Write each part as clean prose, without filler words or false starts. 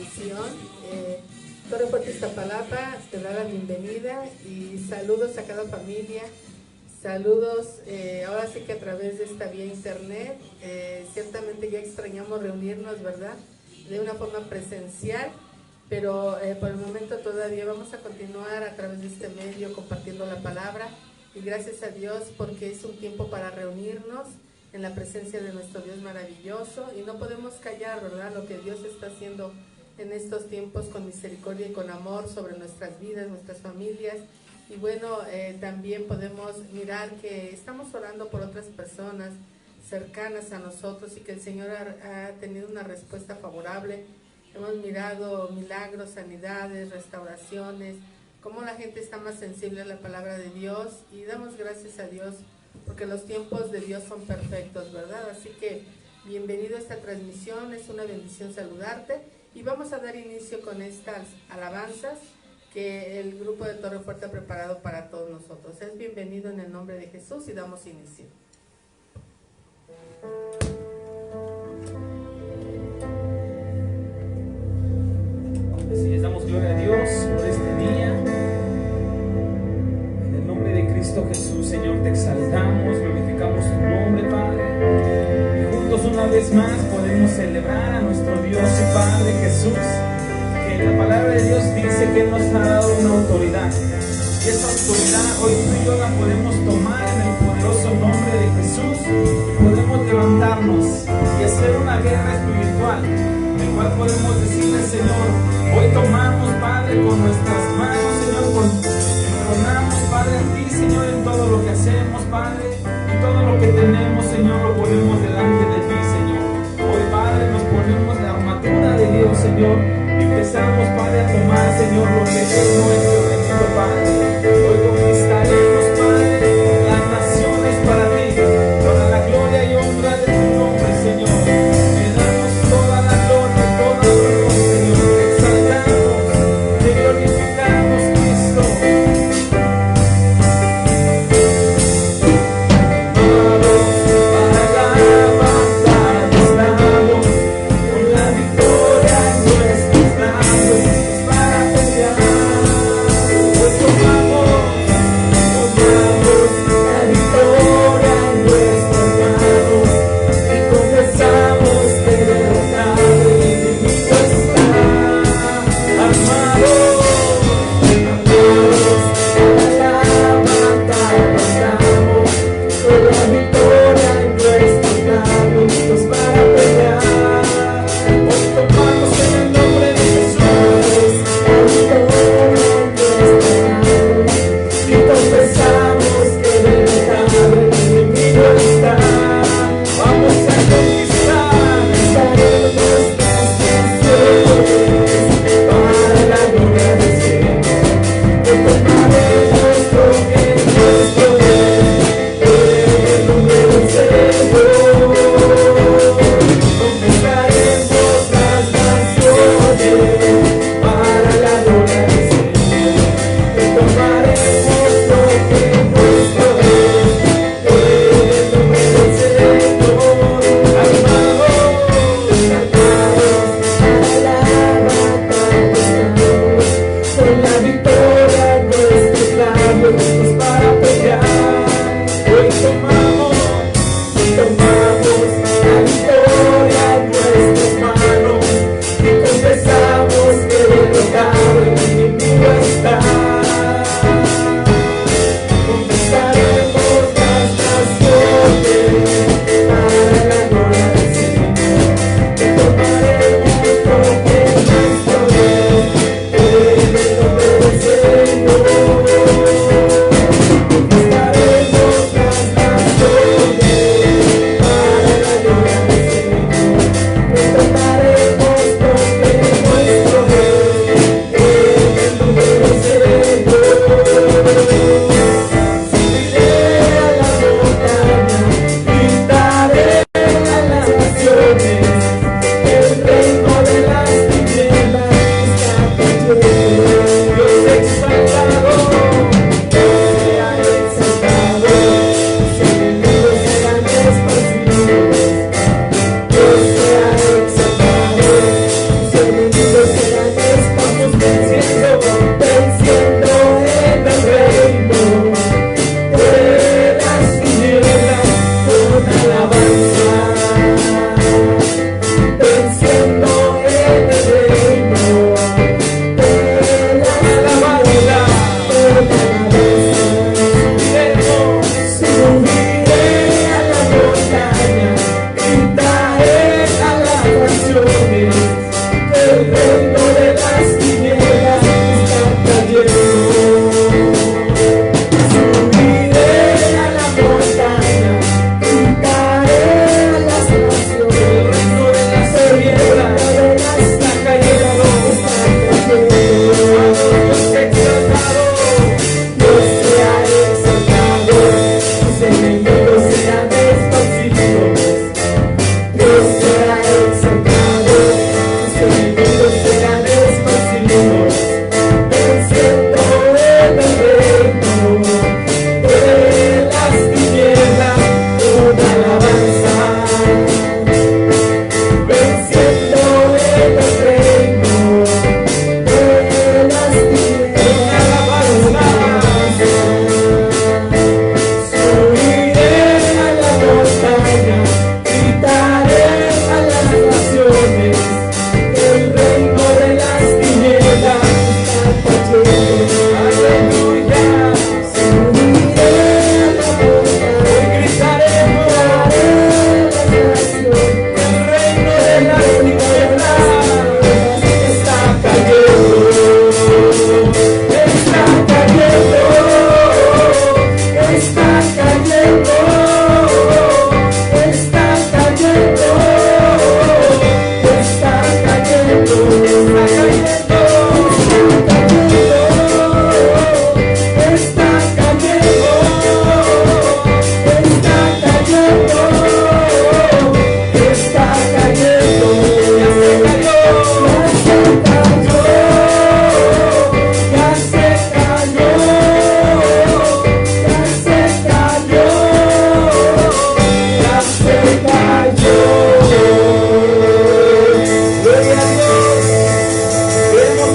transmisión. Torre Fuerte Iztapalapa te da la bienvenida y saludos a cada familia. Saludos, ahora sí que a través de esta vía internet. Ciertamente ya extrañamos reunirnos, ¿verdad? De una forma presencial, pero por el momento todavía vamos a continuar a través de este medio compartiendo la palabra. Y gracias a Dios porque es un tiempo para reunirnos en la presencia de nuestro Dios maravilloso y no podemos callar, ¿verdad? Lo que Dios está haciendo en estos tiempos con misericordia y con amor sobre nuestras vidas, nuestras familias. Y bueno, también podemos mirar que estamos orando por otras personas cercanas a nosotros y que el Señor ha tenido una respuesta favorable. Hemos mirado milagros, sanidades, restauraciones, cómo la gente está más sensible a la palabra de Dios y damos gracias a Dios porque los tiempos de Dios son perfectos, ¿verdad? Así que bienvenido a esta transmisión, es una bendición saludarte y vamos a dar inicio con estas alabanzas que el grupo de Torre Fuerte ha preparado para todos nosotros. Es bienvenido en el nombre de Jesús y damos inicio. Así les damos gloria a Dios por este día. En el nombre de Cristo Jesús, Señor, te exaltamos, glorificamos tu nombre, Padre. Y juntos una vez más podemos celebrar a nuestro Dios y Padre Jesús, que la palabra de Dios dice que Él nos ha dado una autoridad. Y esa autoridad hoy tú y yo la podemos tomar en el poderoso nombre de Jesús. Y podemos levantarnos y hacer una guerra espiritual, en el cual podemos decirle, Señor, hoy tomamos, Padre, con nuestras manos, Señor, entonamos, Padre, a ti, Señor, en todo lo que hacemos, Padre, y todo lo que tenemos, Señor, lo ponemos delante de ti, Señor. Hoy, Padre, nos ponemos la armadura de Dios, Señor, y empezamos, Padre, a tomar, Señor, lo que es nuestro, bendito Padre. Hoy conquistaremos, Padre, las naciones para ti, para la gloria y honra de tu nombre, Señor. Te damos toda la gloria, toda la honra, Señor. Te exaltamos, te glorificamos, Cristo. Para la victoria en nuestros labios, para pelear.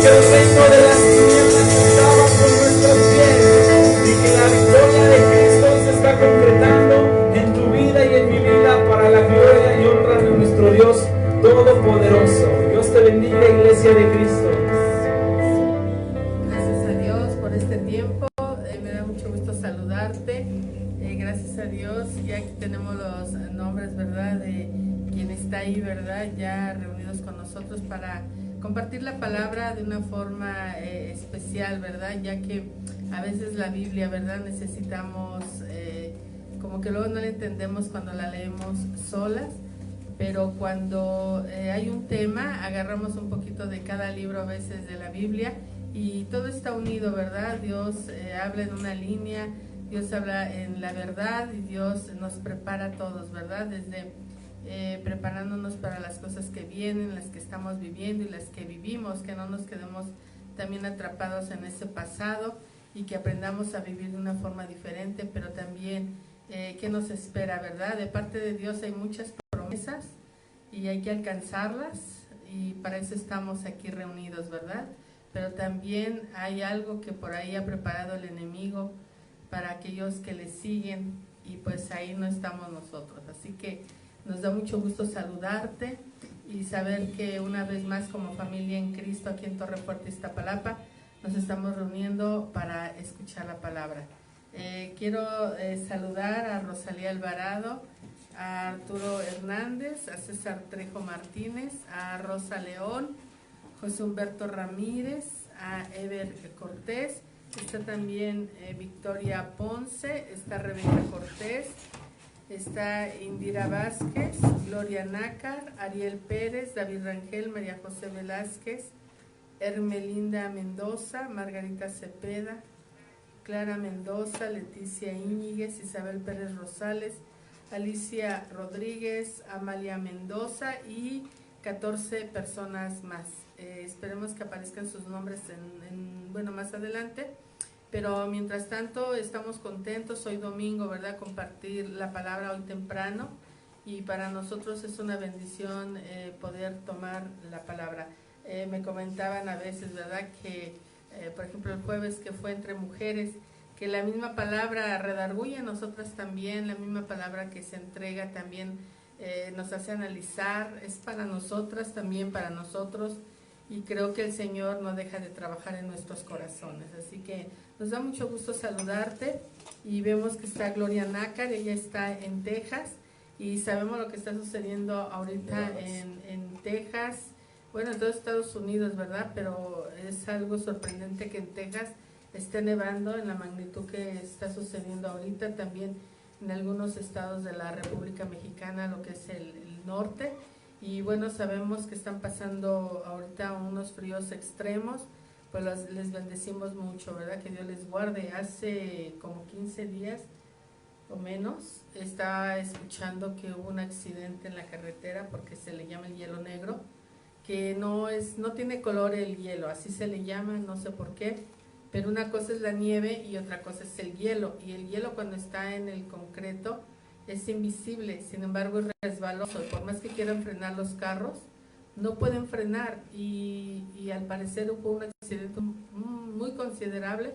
que el reino de las tinieblas estaba con nuestros pies y que la victoria de Cristo se está concretando en tu vida y en mi vida para la gloria y honra de nuestro Dios Todopoderoso. Dios te bendiga, Iglesia de Cristo. Gracias a Dios por este tiempo. Me da mucho gusto saludarte. Gracias a Dios, ya aquí tenemos los nombres, ¿verdad?, de quien está ahí, ¿verdad?, ya reunidos con nosotros para compartir la palabra de una forma especial, ¿verdad?, ya que a veces la Biblia, ¿verdad?, necesitamos, como que luego no la entendemos cuando la leemos solas, pero cuando hay un tema, agarramos un poquito de cada libro a veces de la Biblia y todo está unido, ¿verdad? Dios habla en una línea, Dios habla en la verdad y Dios nos prepara a todos, ¿verdad? Desde preparándonos para las cosas que vienen, las que estamos viviendo y las que vivimos, que no nos quedemos también atrapados en ese pasado y que aprendamos a vivir de una forma diferente, pero también qué nos espera, ¿verdad? De parte de Dios hay muchas promesas y hay que alcanzarlas y para eso estamos aquí reunidos, ¿verdad? Pero también hay algo que por ahí ha preparado el enemigo para aquellos que le siguen y pues ahí no estamos nosotros, así que nos da mucho gusto saludarte y saber que una vez más como familia en Cristo aquí en Torre Fuerte, Iztapalapa, nos estamos reuniendo para escuchar la palabra. Quiero saludar a Rosalía Alvarado, a Arturo Hernández, a César Trejo Martínez, a Rosa León, José Humberto Ramírez, a Ever Cortés, está también Victoria Ponce, está Rebeca Cortés, está Indira Vázquez, Gloria Nácar, Ariel Pérez, David Rangel, María José Velázquez, Hermelinda Mendoza, Margarita Cepeda, Clara Mendoza, Leticia Íñiguez, Isabel Pérez Rosales, Alicia Rodríguez, Amalia Mendoza y 14 personas más. Esperemos que aparezcan sus nombres bueno, más adelante, pero mientras tanto estamos contentos. Hoy domingo, ¿verdad?, compartir la palabra hoy temprano y para nosotros es una bendición poder tomar la palabra. Me comentaban a veces, ¿verdad?, que por ejemplo el jueves que fue entre mujeres, que la misma palabra redarguye a nosotras también, la misma palabra que se entrega también nos hace analizar, es para nosotras también, para nosotros, y creo que el Señor no deja de trabajar en nuestros corazones, así que nos da mucho gusto saludarte y vemos que está Gloria Nácar, ella está en Texas y sabemos lo que está sucediendo ahorita en Texas, bueno, en todos Estados Unidos, ¿verdad? Pero es algo sorprendente que en Texas esté nevando en la magnitud que está sucediendo ahorita, también en algunos estados de la República Mexicana, lo que es el norte, y bueno, sabemos que están pasando ahorita unos fríos extremos, pues les bendecimos mucho, ¿verdad? Que Dios les guarde. Hace como 15 días o menos, estaba escuchando que hubo un accidente en la carretera porque se le llama el hielo negro, que no tiene color el hielo, así se le llama, no sé por qué, pero una cosa es la nieve y otra cosa es el hielo, y el hielo cuando está en el concreto es invisible, sin embargo es resbaloso, y por más que quieran frenar los carros, no pueden frenar, y al parecer hubo un accidente muy considerable,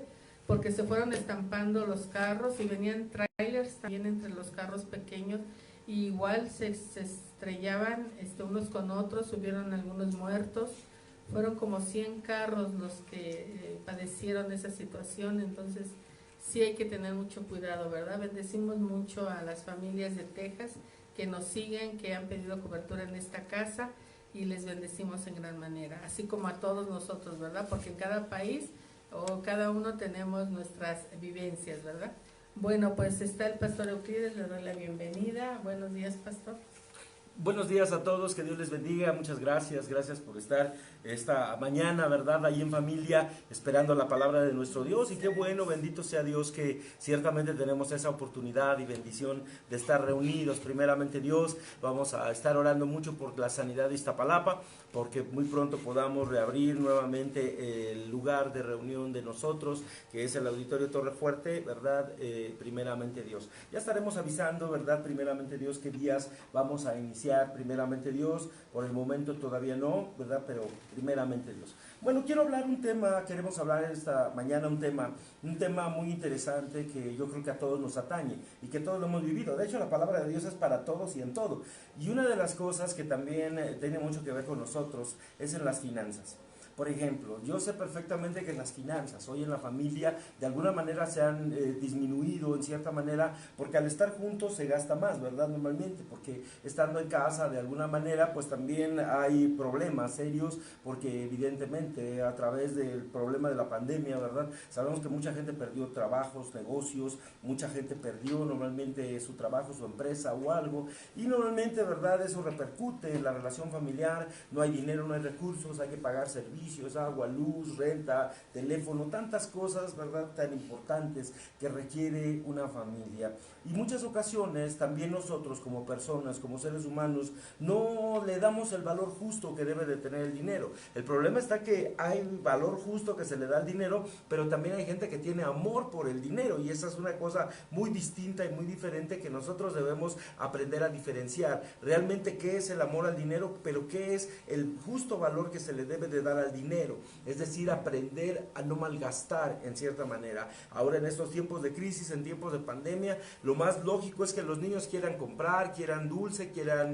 porque se fueron estampando los carros y venían trailers también entre los carros pequeños, y igual se estrellaban unos con otros, hubieron algunos muertos, fueron como 100 carros los que padecieron esa situación, entonces sí hay que tener mucho cuidado, ¿verdad? Bendecimos mucho a las familias de Texas que nos siguen, que han pedido cobertura en esta casa y les bendecimos en gran manera, así como a todos nosotros, ¿verdad? Porque en cada país o cada uno tenemos nuestras vivencias, ¿verdad? Bueno, pues está el pastor Euclides, le doy la bienvenida. Buenos días, pastor. Buenos días a todos, que Dios les bendiga, muchas gracias por estar esta mañana, ¿verdad?, ahí en familia, esperando la palabra de nuestro Dios, y qué bueno, bendito sea Dios, que ciertamente tenemos esa oportunidad y bendición de estar reunidos. Primeramente Dios, vamos a estar orando mucho por la sanidad de Iztapalapa, porque muy pronto podamos reabrir nuevamente el lugar de reunión de nosotros, que es el Auditorio Torre Fuerte, ¿verdad? Primeramente Dios. Ya estaremos avisando, ¿verdad? Primeramente Dios, qué días vamos a iniciar, primeramente Dios, por el momento todavía no, ¿verdad? Pero primeramente Dios. Bueno, queremos hablar esta mañana un tema muy interesante que yo creo que a todos nos atañe y que todos lo hemos vivido. De hecho, la palabra de Dios es para todos y en todo. Y una de las cosas que también tiene mucho que ver con nosotros es en las finanzas. Por ejemplo, yo sé perfectamente que las finanzas hoy en la familia de alguna manera se han disminuido en cierta manera, porque al estar juntos se gasta más, ¿verdad? Normalmente, porque estando en casa de alguna manera pues también hay problemas serios, porque evidentemente a través del problema de la pandemia, ¿verdad? Sabemos que mucha gente perdió trabajos, negocios, mucha gente perdió normalmente su trabajo, su empresa o algo, y normalmente, ¿verdad? Eso repercute en la relación familiar, no hay dinero, no hay recursos, hay que pagar servicios, agua, luz, renta, teléfono, tantas cosas, ¿verdad?, tan importantes que requiere una familia. Y muchas ocasiones también nosotros como personas, como seres humanos, no le damos el valor justo que debe de tener el dinero. El problema está que hay valor justo que se le da al dinero, pero también hay gente que tiene amor por el dinero, y esa es una cosa muy distinta y muy diferente que nosotros debemos aprender a diferenciar. Realmente qué es el amor al dinero, pero qué es el justo valor que se le debe de dar al dinero, es decir, aprender a no malgastar en cierta manera. Ahora en estos tiempos de crisis, en tiempos de pandemia, lo más lógico es que los niños quieran comprar, quieran dulce, quieran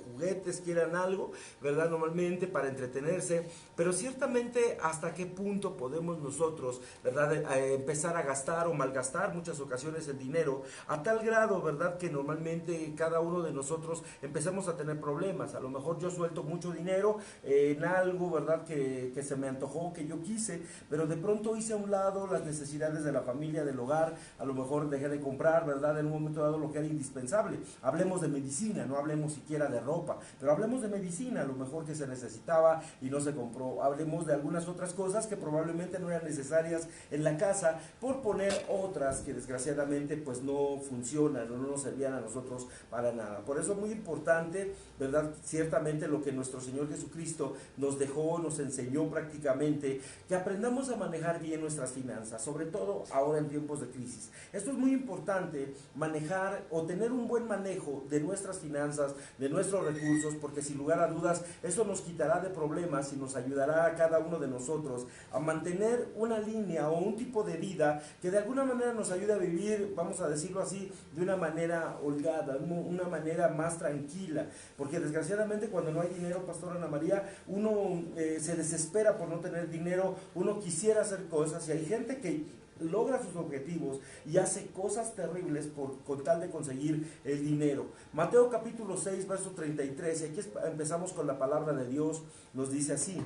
juguetes, quieran algo, ¿verdad? Normalmente para entretenerse, pero ciertamente hasta qué punto podemos nosotros, ¿verdad?, empezar a gastar o malgastar muchas ocasiones el dinero a tal grado, ¿verdad?, que normalmente cada uno de nosotros empezamos a tener problemas. A lo mejor yo suelto mucho dinero en algo, ¿verdad?, que se me antojó, que yo quise, pero de pronto hice a un lado las necesidades de la familia, del hogar. A lo mejor dejé de comprar, ¿verdad?, en un momento dado lo que era indispensable. Hablemos de medicina, no hablemos siquiera de ropa, pero hablemos de medicina, a lo mejor que se necesitaba y no se compró. Hablemos de algunas otras cosas que probablemente no eran necesarias en la casa, por poner otras que desgraciadamente pues no funcionan o no nos servían a nosotros para nada. Por eso es muy importante, ¿verdad?, ciertamente lo que nuestro Señor Jesucristo nos dejó, nos enseñó prácticamente, que aprendamos a manejar bien nuestras finanzas, sobre todo ahora en tiempos de crisis. Esto es muy importante, manejar o tener un buen manejo de nuestras finanzas, de nuestros recursos, porque sin lugar a dudas eso nos quitará de problemas y nos ayudará a cada uno de nosotros a mantener una línea o un tipo de vida que de alguna manera nos ayude a vivir, vamos a decirlo así, de una manera holgada, una manera más tranquila, porque desgraciadamente cuando no hay dinero, Pastora Ana María, uno se desespera por no tener dinero, uno quisiera hacer cosas, y hay gente que logra sus objetivos y hace cosas terribles con tal de conseguir el dinero. Mateo capítulo 6, verso 33, y aquí empezamos con la palabra de Dios, nos dice así: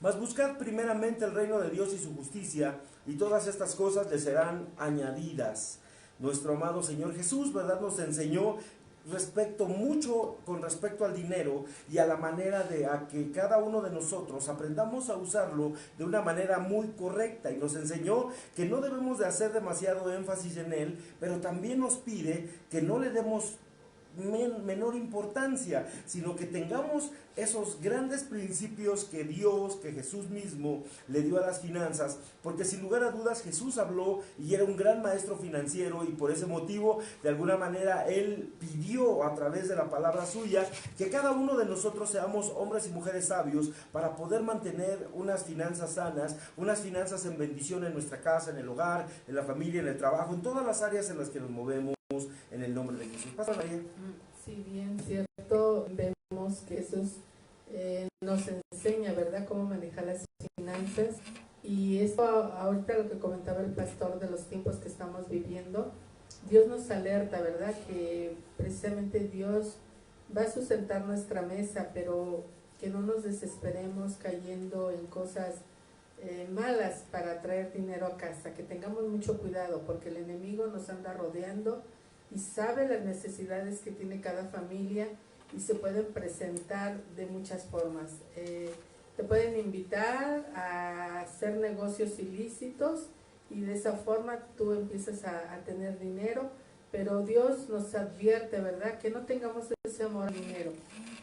mas buscad primeramente el reino de Dios y su justicia, y todas estas cosas les serán añadidas. Nuestro amado Señor Jesús, ¿verdad?, nos enseñó con respecto al dinero y a la manera de a que cada uno de nosotros aprendamos a usarlo de una manera muy correcta, y nos enseñó que no debemos de hacer demasiado énfasis en él, pero también nos pide que no le demos menor importancia, sino que tengamos esos grandes principios que Dios, que Jesús mismo le dio a las finanzas, porque sin lugar a dudas Jesús habló y era un gran maestro financiero, y por ese motivo de alguna manera Él pidió a través de la palabra suya que cada uno de nosotros seamos hombres y mujeres sabios para poder mantener unas finanzas sanas, unas finanzas en bendición en nuestra casa, en el hogar, en la familia, en el trabajo, en todas las áreas en las que nos movemos, en el nombre de Jesús. Pastor María. Sí, bien cierto, vemos que Jesús nos enseña, ¿verdad?, cómo manejar las finanzas, y esto ahorita lo que comentaba el pastor de los tiempos que estamos viviendo, Dios nos alerta, ¿verdad?, que precisamente Dios va a sustentar nuestra mesa, pero que no nos desesperemos cayendo en cosas malas para traer dinero a casa, que tengamos mucho cuidado, porque el enemigo nos anda rodeando y sabe las necesidades que tiene cada familia, y se pueden presentar de muchas formas. Te pueden invitar a hacer negocios ilícitos, y de esa forma tú empiezas a tener dinero, pero Dios nos advierte, ¿verdad?, que no tengamos ese amor al dinero,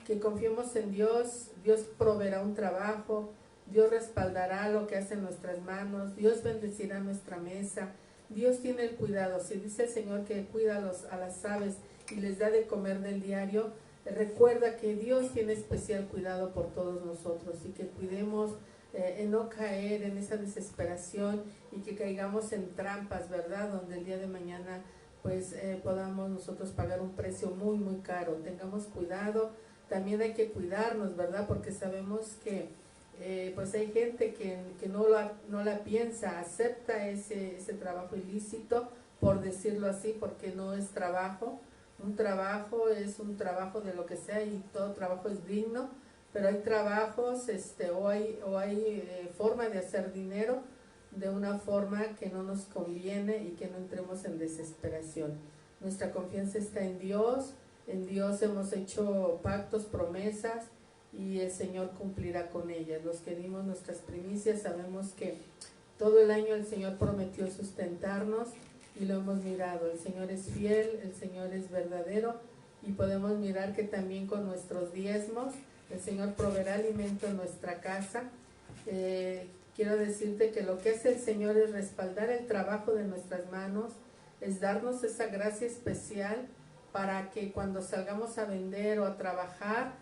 que confiemos en Dios. Dios proveerá un trabajo, Dios respaldará lo que hace en nuestras manos, Dios bendecirá nuestra mesa. Dios tiene el cuidado. Si dice el Señor que cuida a las aves y les da de comer del diario, recuerda que Dios tiene especial cuidado por todos nosotros y que cuidemos en no caer en esa desesperación y que caigamos en trampas, ¿verdad? Donde el día de mañana pues podamos nosotros pagar un precio muy muy caro. Tengamos cuidado, también hay que cuidarnos, ¿verdad? Porque sabemos que pues hay gente que no la piensa, acepta ese trabajo ilícito, por decirlo así, porque no es trabajo. Un trabajo es un trabajo de lo que sea y todo trabajo es digno, pero hay trabajos o hay forma de hacer dinero de una forma que no nos conviene y que no entremos en desesperación. Nuestra confianza está en Dios hemos hecho pactos, promesas, y el Señor cumplirá con ellas. Los que dimos nuestras primicias sabemos que todo el año el Señor prometió sustentarnos y lo hemos mirado. El Señor es fiel, el Señor es verdadero, y podemos mirar que también con nuestros diezmos el Señor proveerá alimento en nuestra casa. Quiero decirte que lo que hace el Señor es respaldar el trabajo de nuestras manos, es darnos esa gracia especial para que cuando salgamos a vender o a trabajar,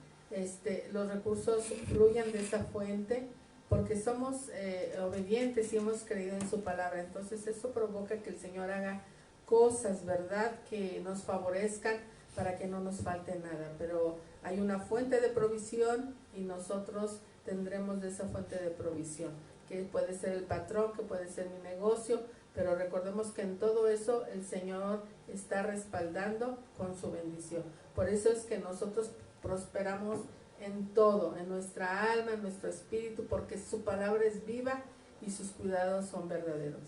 los recursos fluyan de esa fuente, porque somos obedientes y hemos creído en su palabra. Entonces eso provoca que el Señor haga cosas, ¿verdad?, que nos favorezcan para que no nos falte nada. Pero hay una fuente de provisión y nosotros tendremos de esa fuente de provisión, que puede ser el patrón, que puede ser mi negocio, pero recordemos que en todo eso el Señor está respaldando con su bendición. Por eso es que nosotros prosperamos en todo, en nuestra alma, en nuestro espíritu, porque su palabra es viva y sus cuidados son verdaderos.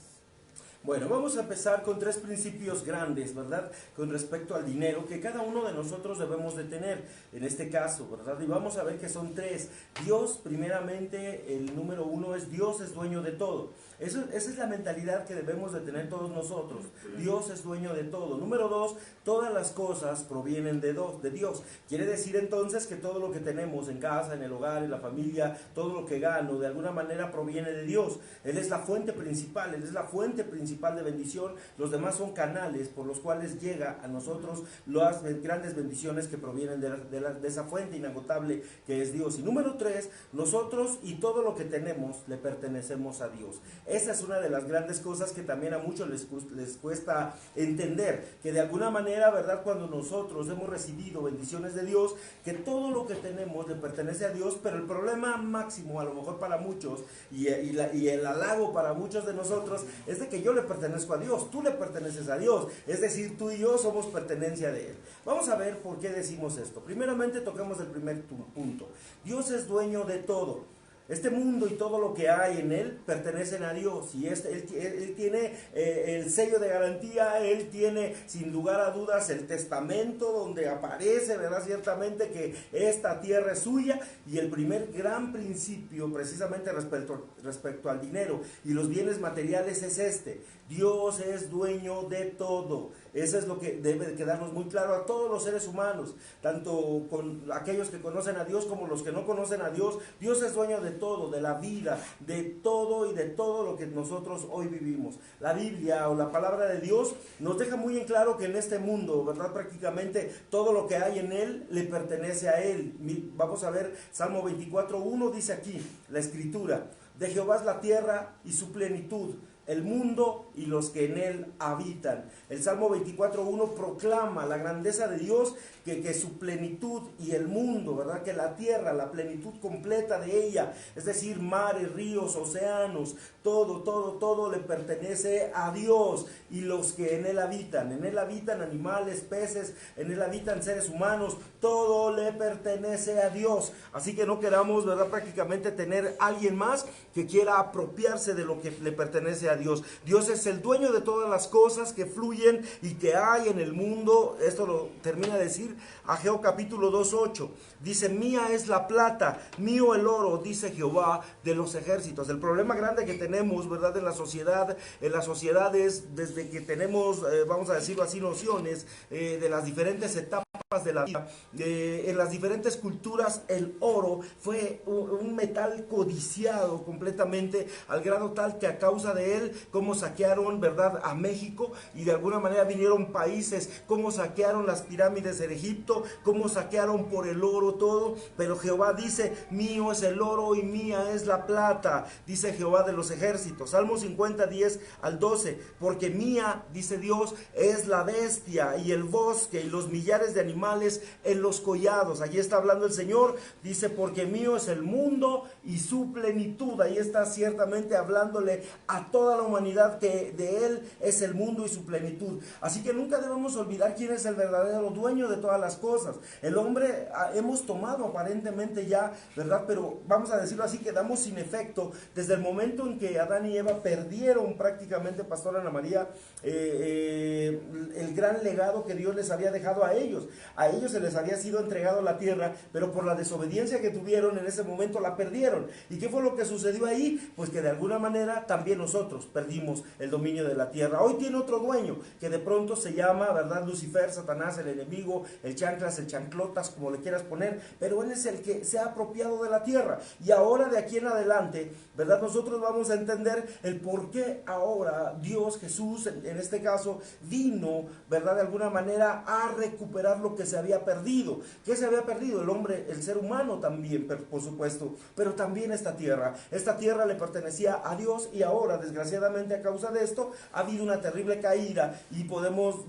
Bueno, vamos a empezar con 3 principios grandes, ¿verdad? Con respecto al dinero, que cada uno de nosotros debemos de tener, en este caso, ¿verdad? Y vamos a ver que son 3. Dios, primeramente, el número 1 es Dios es dueño de todo. Esa es la mentalidad que debemos de tener todos nosotros. Dios es dueño de todo. Número 2, todas las cosas provienen de Dios. Quiere decir entonces que todo lo que tenemos en casa, en el hogar, en la familia, todo lo que gano, de alguna manera proviene de Dios. Él es la fuente principal, Él es la fuente principal de bendición. Los demás son canales por los cuales llega a nosotros las grandes bendiciones que provienen de esa fuente inagotable que es Dios. Y número 3, nosotros y todo lo que tenemos le pertenecemos a Dios. Esa es una de las grandes cosas que también a muchos les cuesta entender, que de alguna manera, ¿verdad?, cuando nosotros hemos recibido bendiciones de Dios, que todo lo que tenemos le pertenece a Dios, pero el problema máximo a lo mejor para muchos y el halago para muchos de nosotros es de que yo le pertenezco a Dios, tú le perteneces a Dios, es decir, tú y yo somos pertenencia de Él. Vamos a ver por qué decimos esto. Primeramente toquemos el primer punto. Dios es dueño de todo. Este mundo y todo lo que hay en él pertenecen a Dios, y él tiene el sello de garantía. Él tiene sin lugar a dudas el testamento donde aparece, ¿verdad?, ciertamente que esta tierra es suya. Y el primer gran principio precisamente respecto al dinero y los bienes materiales es Dios es dueño de todo. Eso es lo que debe quedarnos muy claro a todos los seres humanos, tanto con aquellos que conocen a Dios como los que no conocen a Dios. Dios es dueño de todo, de la vida, de todo y de todo lo que nosotros hoy vivimos. La Biblia o la palabra de Dios nos deja muy en claro que en este mundo, ¿verdad?, prácticamente todo lo que hay en él le pertenece a él. Vamos a ver, Salmo 24:1 dice aquí, la escritura: de Jehová es la tierra y su plenitud, el mundo y los que en él habitan. El Salmo 24:1 proclama la grandeza de Dios, que su plenitud y el mundo, ¿verdad?, que la tierra, la plenitud completa de ella, es decir, mares, ríos, océanos, todo le pertenece a Dios y los que en él habitan. En él habitan animales, peces, en él habitan seres humanos, todo le pertenece a Dios. Así que no queramos, ¿verdad?, prácticamente tener alguien más que quiera apropiarse de lo que le pertenece a Dios. Dios es el dueño de todas las cosas que fluyen y que hay en el mundo. Esto lo termina de decir Ageo capítulo 2:8. Dice: mía es la plata, mío el oro, dice Jehová de los ejércitos. El problema grande que tenemos, ¿verdad?, en la sociedad es desde que tenemos, vamos a decirlo así, nociones de las diferentes etapas de la vida. En las diferentes culturas el oro fue un metal codiciado completamente, al grado tal que a causa de él, como saquearon, ¿verdad?, a México, y de alguna manera vinieron países, como saquearon las pirámides de Egipto, como saquearon por el oro todo. Pero Jehová dice: mío es el oro y mía es la plata, dice Jehová de los ejércitos. Salmo 50, 10 al 12, porque mía, dice Dios, es la bestia y el bosque y los millares de animales en los collados. Allí está hablando el Señor, dice: porque mío es el mundo y su plenitud. Ahí está ciertamente hablándole a toda la humanidad que de Él es el mundo y su plenitud. Así que nunca debemos olvidar quién es el verdadero dueño de todas las cosas. El hombre hemos tomado aparentemente ya, ¿verdad? Pero vamos a decirlo así, quedamos sin efecto desde el momento en que Adán y Eva perdieron prácticamente, Pastora Ana María, el gran legado que Dios les había dejado a ellos. A ellos se les había sido entregado la tierra, pero por la desobediencia que tuvieron en ese momento la perdieron. ¿Y qué fue lo que sucedió ahí? Pues que de alguna manera también nosotros perdimos el dominio de la tierra. Hoy tiene otro dueño que de pronto se llama, ¿verdad?, Lucifer, Satanás, el enemigo, el chanclas, el chanclotas, como le quieras poner, pero él es el que se ha apropiado de la tierra. Y ahora, de aquí en adelante, ¿verdad?, nosotros vamos a entender el por qué ahora Dios, Jesús, en este caso, vino, ¿verdad?, de alguna manera a recuperar lo que se había perdido. ¿Qué se había perdido? El hombre, el ser humano también, por supuesto, pero también esta tierra. Esta tierra le pertenecía a Dios, y ahora, desgraciadamente, a causa de esto, ha habido una terrible caída y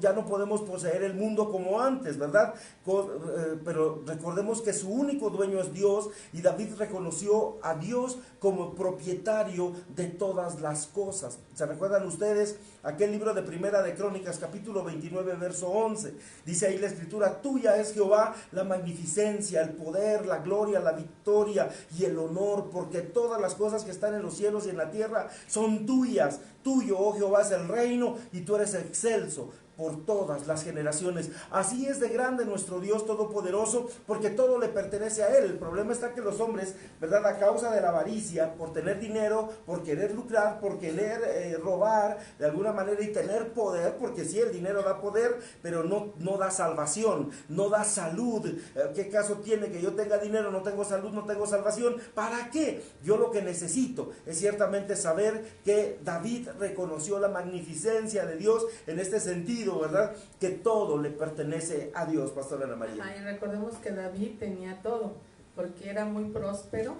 ya no podemos poseer el mundo como antes, ¿verdad? Pero recordemos que su único dueño es Dios, y David reconoció a Dios como propietario de todas las cosas. ¿Se recuerdan ustedes aquel libro de Primera de Crónicas, capítulo 29, verso 11? Dice ahí la escritura: tuya es, Jehová, la magnificencia, el poder, la gloria, la victoria y el honor, porque todas las cosas que están en los cielos y en la tierra son tuyas. Tuyo, oh Jehová, es el reino, y tú eres excelso por todas las generaciones. Así es de grande nuestro Dios Todopoderoso, porque todo le pertenece a Él. El problema está que los hombres, ¿verdad?, a causa de la avaricia, por tener dinero, por querer lucrar, por querer robar de alguna manera y tener poder, porque sí, el dinero da poder, pero no da salvación, no da salud. ¿Qué caso tiene que yo tenga dinero, no tengo salud, no tengo salvación? ¿Para qué? Yo lo que necesito es ciertamente saber que David reconoció la magnificencia de Dios en este sentido, ¿verdad?, que todo le pertenece a Dios, Pastora Ana María. Y recordemos que David tenía todo, porque era muy próspero,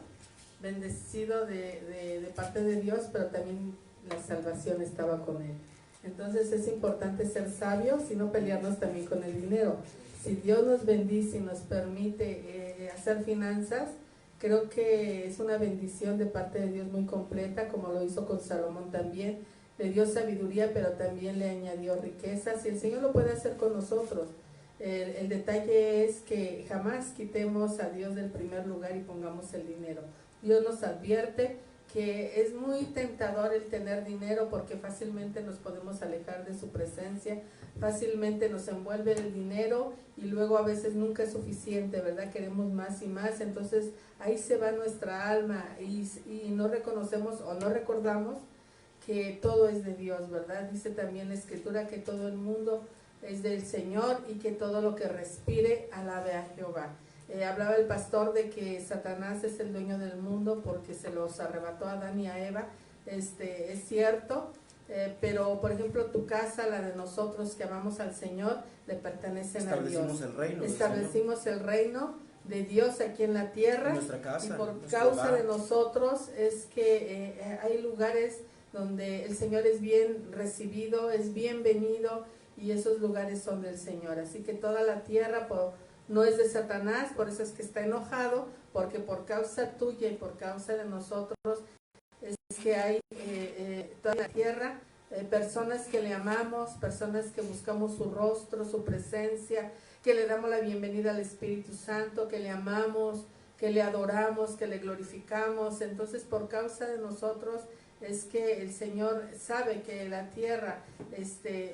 bendecido de parte de Dios, pero también la salvación estaba con él. Entonces es importante ser sabios y no pelearnos también con el dinero. Si Dios nos bendice y nos permite hacer finanzas, creo que es una bendición de parte de Dios muy completa, como lo hizo con Salomón también. Le dio sabiduría, pero también le añadió riquezas, y el Señor lo puede hacer con nosotros. El detalle es que jamás quitemos a Dios del primer lugar y pongamos el dinero. Dios nos advierte que es muy tentador el tener dinero, porque fácilmente nos podemos alejar de su presencia, fácilmente nos envuelve el dinero y luego a veces nunca es suficiente, ¿verdad? Queremos más y más, entonces ahí se va nuestra alma y no reconocemos o no recordamos que todo es de Dios, ¿verdad? Dice también la Escritura que todo el mundo es del Señor y que todo lo que respire alabe a Jehová. Hablaba el pastor de que Satanás es el dueño del mundo porque se los arrebató a Adán y a Eva. Es cierto, pero por ejemplo tu casa, la de nosotros que amamos al Señor, le pertenecen a Dios. Establecimos el reino de Dios aquí en la tierra, nuestra casa, y por causa de nosotros es que hay lugares donde el Señor es bien recibido, es bienvenido, y esos lugares son del Señor. Así que toda la tierra no es de Satanás, por eso es que está enojado, porque por causa tuya y por causa de nosotros es que hay toda la tierra personas que le amamos, personas que buscamos su rostro, su presencia, que le damos la bienvenida al Espíritu Santo, que le amamos, que le adoramos, que le glorificamos. Entonces por causa de nosotros es que el Señor sabe que la tierra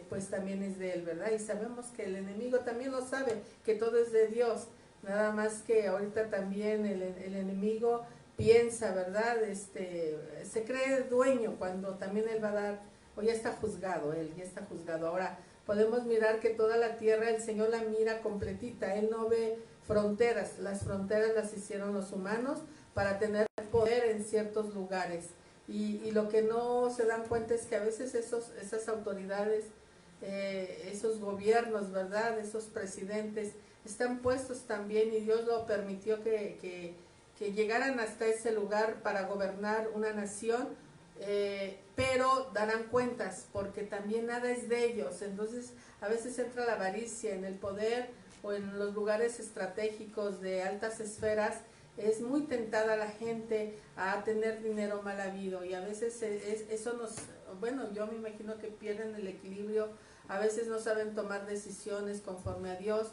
pues también es de Él, ¿verdad? Y sabemos que el enemigo también lo sabe, que todo es de Dios, nada más que ahorita también el enemigo piensa, ¿verdad? Se cree dueño cuando también Él va a dar, o ya está juzgado, Él ya está juzgado. Ahora, podemos mirar que toda la tierra el Señor la mira completita. Él no ve fronteras. Las fronteras las hicieron los humanos para tener poder en ciertos lugares. Y lo que no se dan cuenta es que a veces esas autoridades, esos gobiernos, ¿verdad? Esos presidentes están puestos también, y Dios lo permitió que llegaran hasta ese lugar para gobernar una nación, pero darán cuentas, porque también nada es de ellos. Entonces a veces entra la avaricia en el poder o en los lugares estratégicos de altas esferas. Es muy tentada la gente a tener dinero mal habido, y a veces eso yo me imagino que pierden el equilibrio. A veces no saben tomar decisiones conforme a Dios,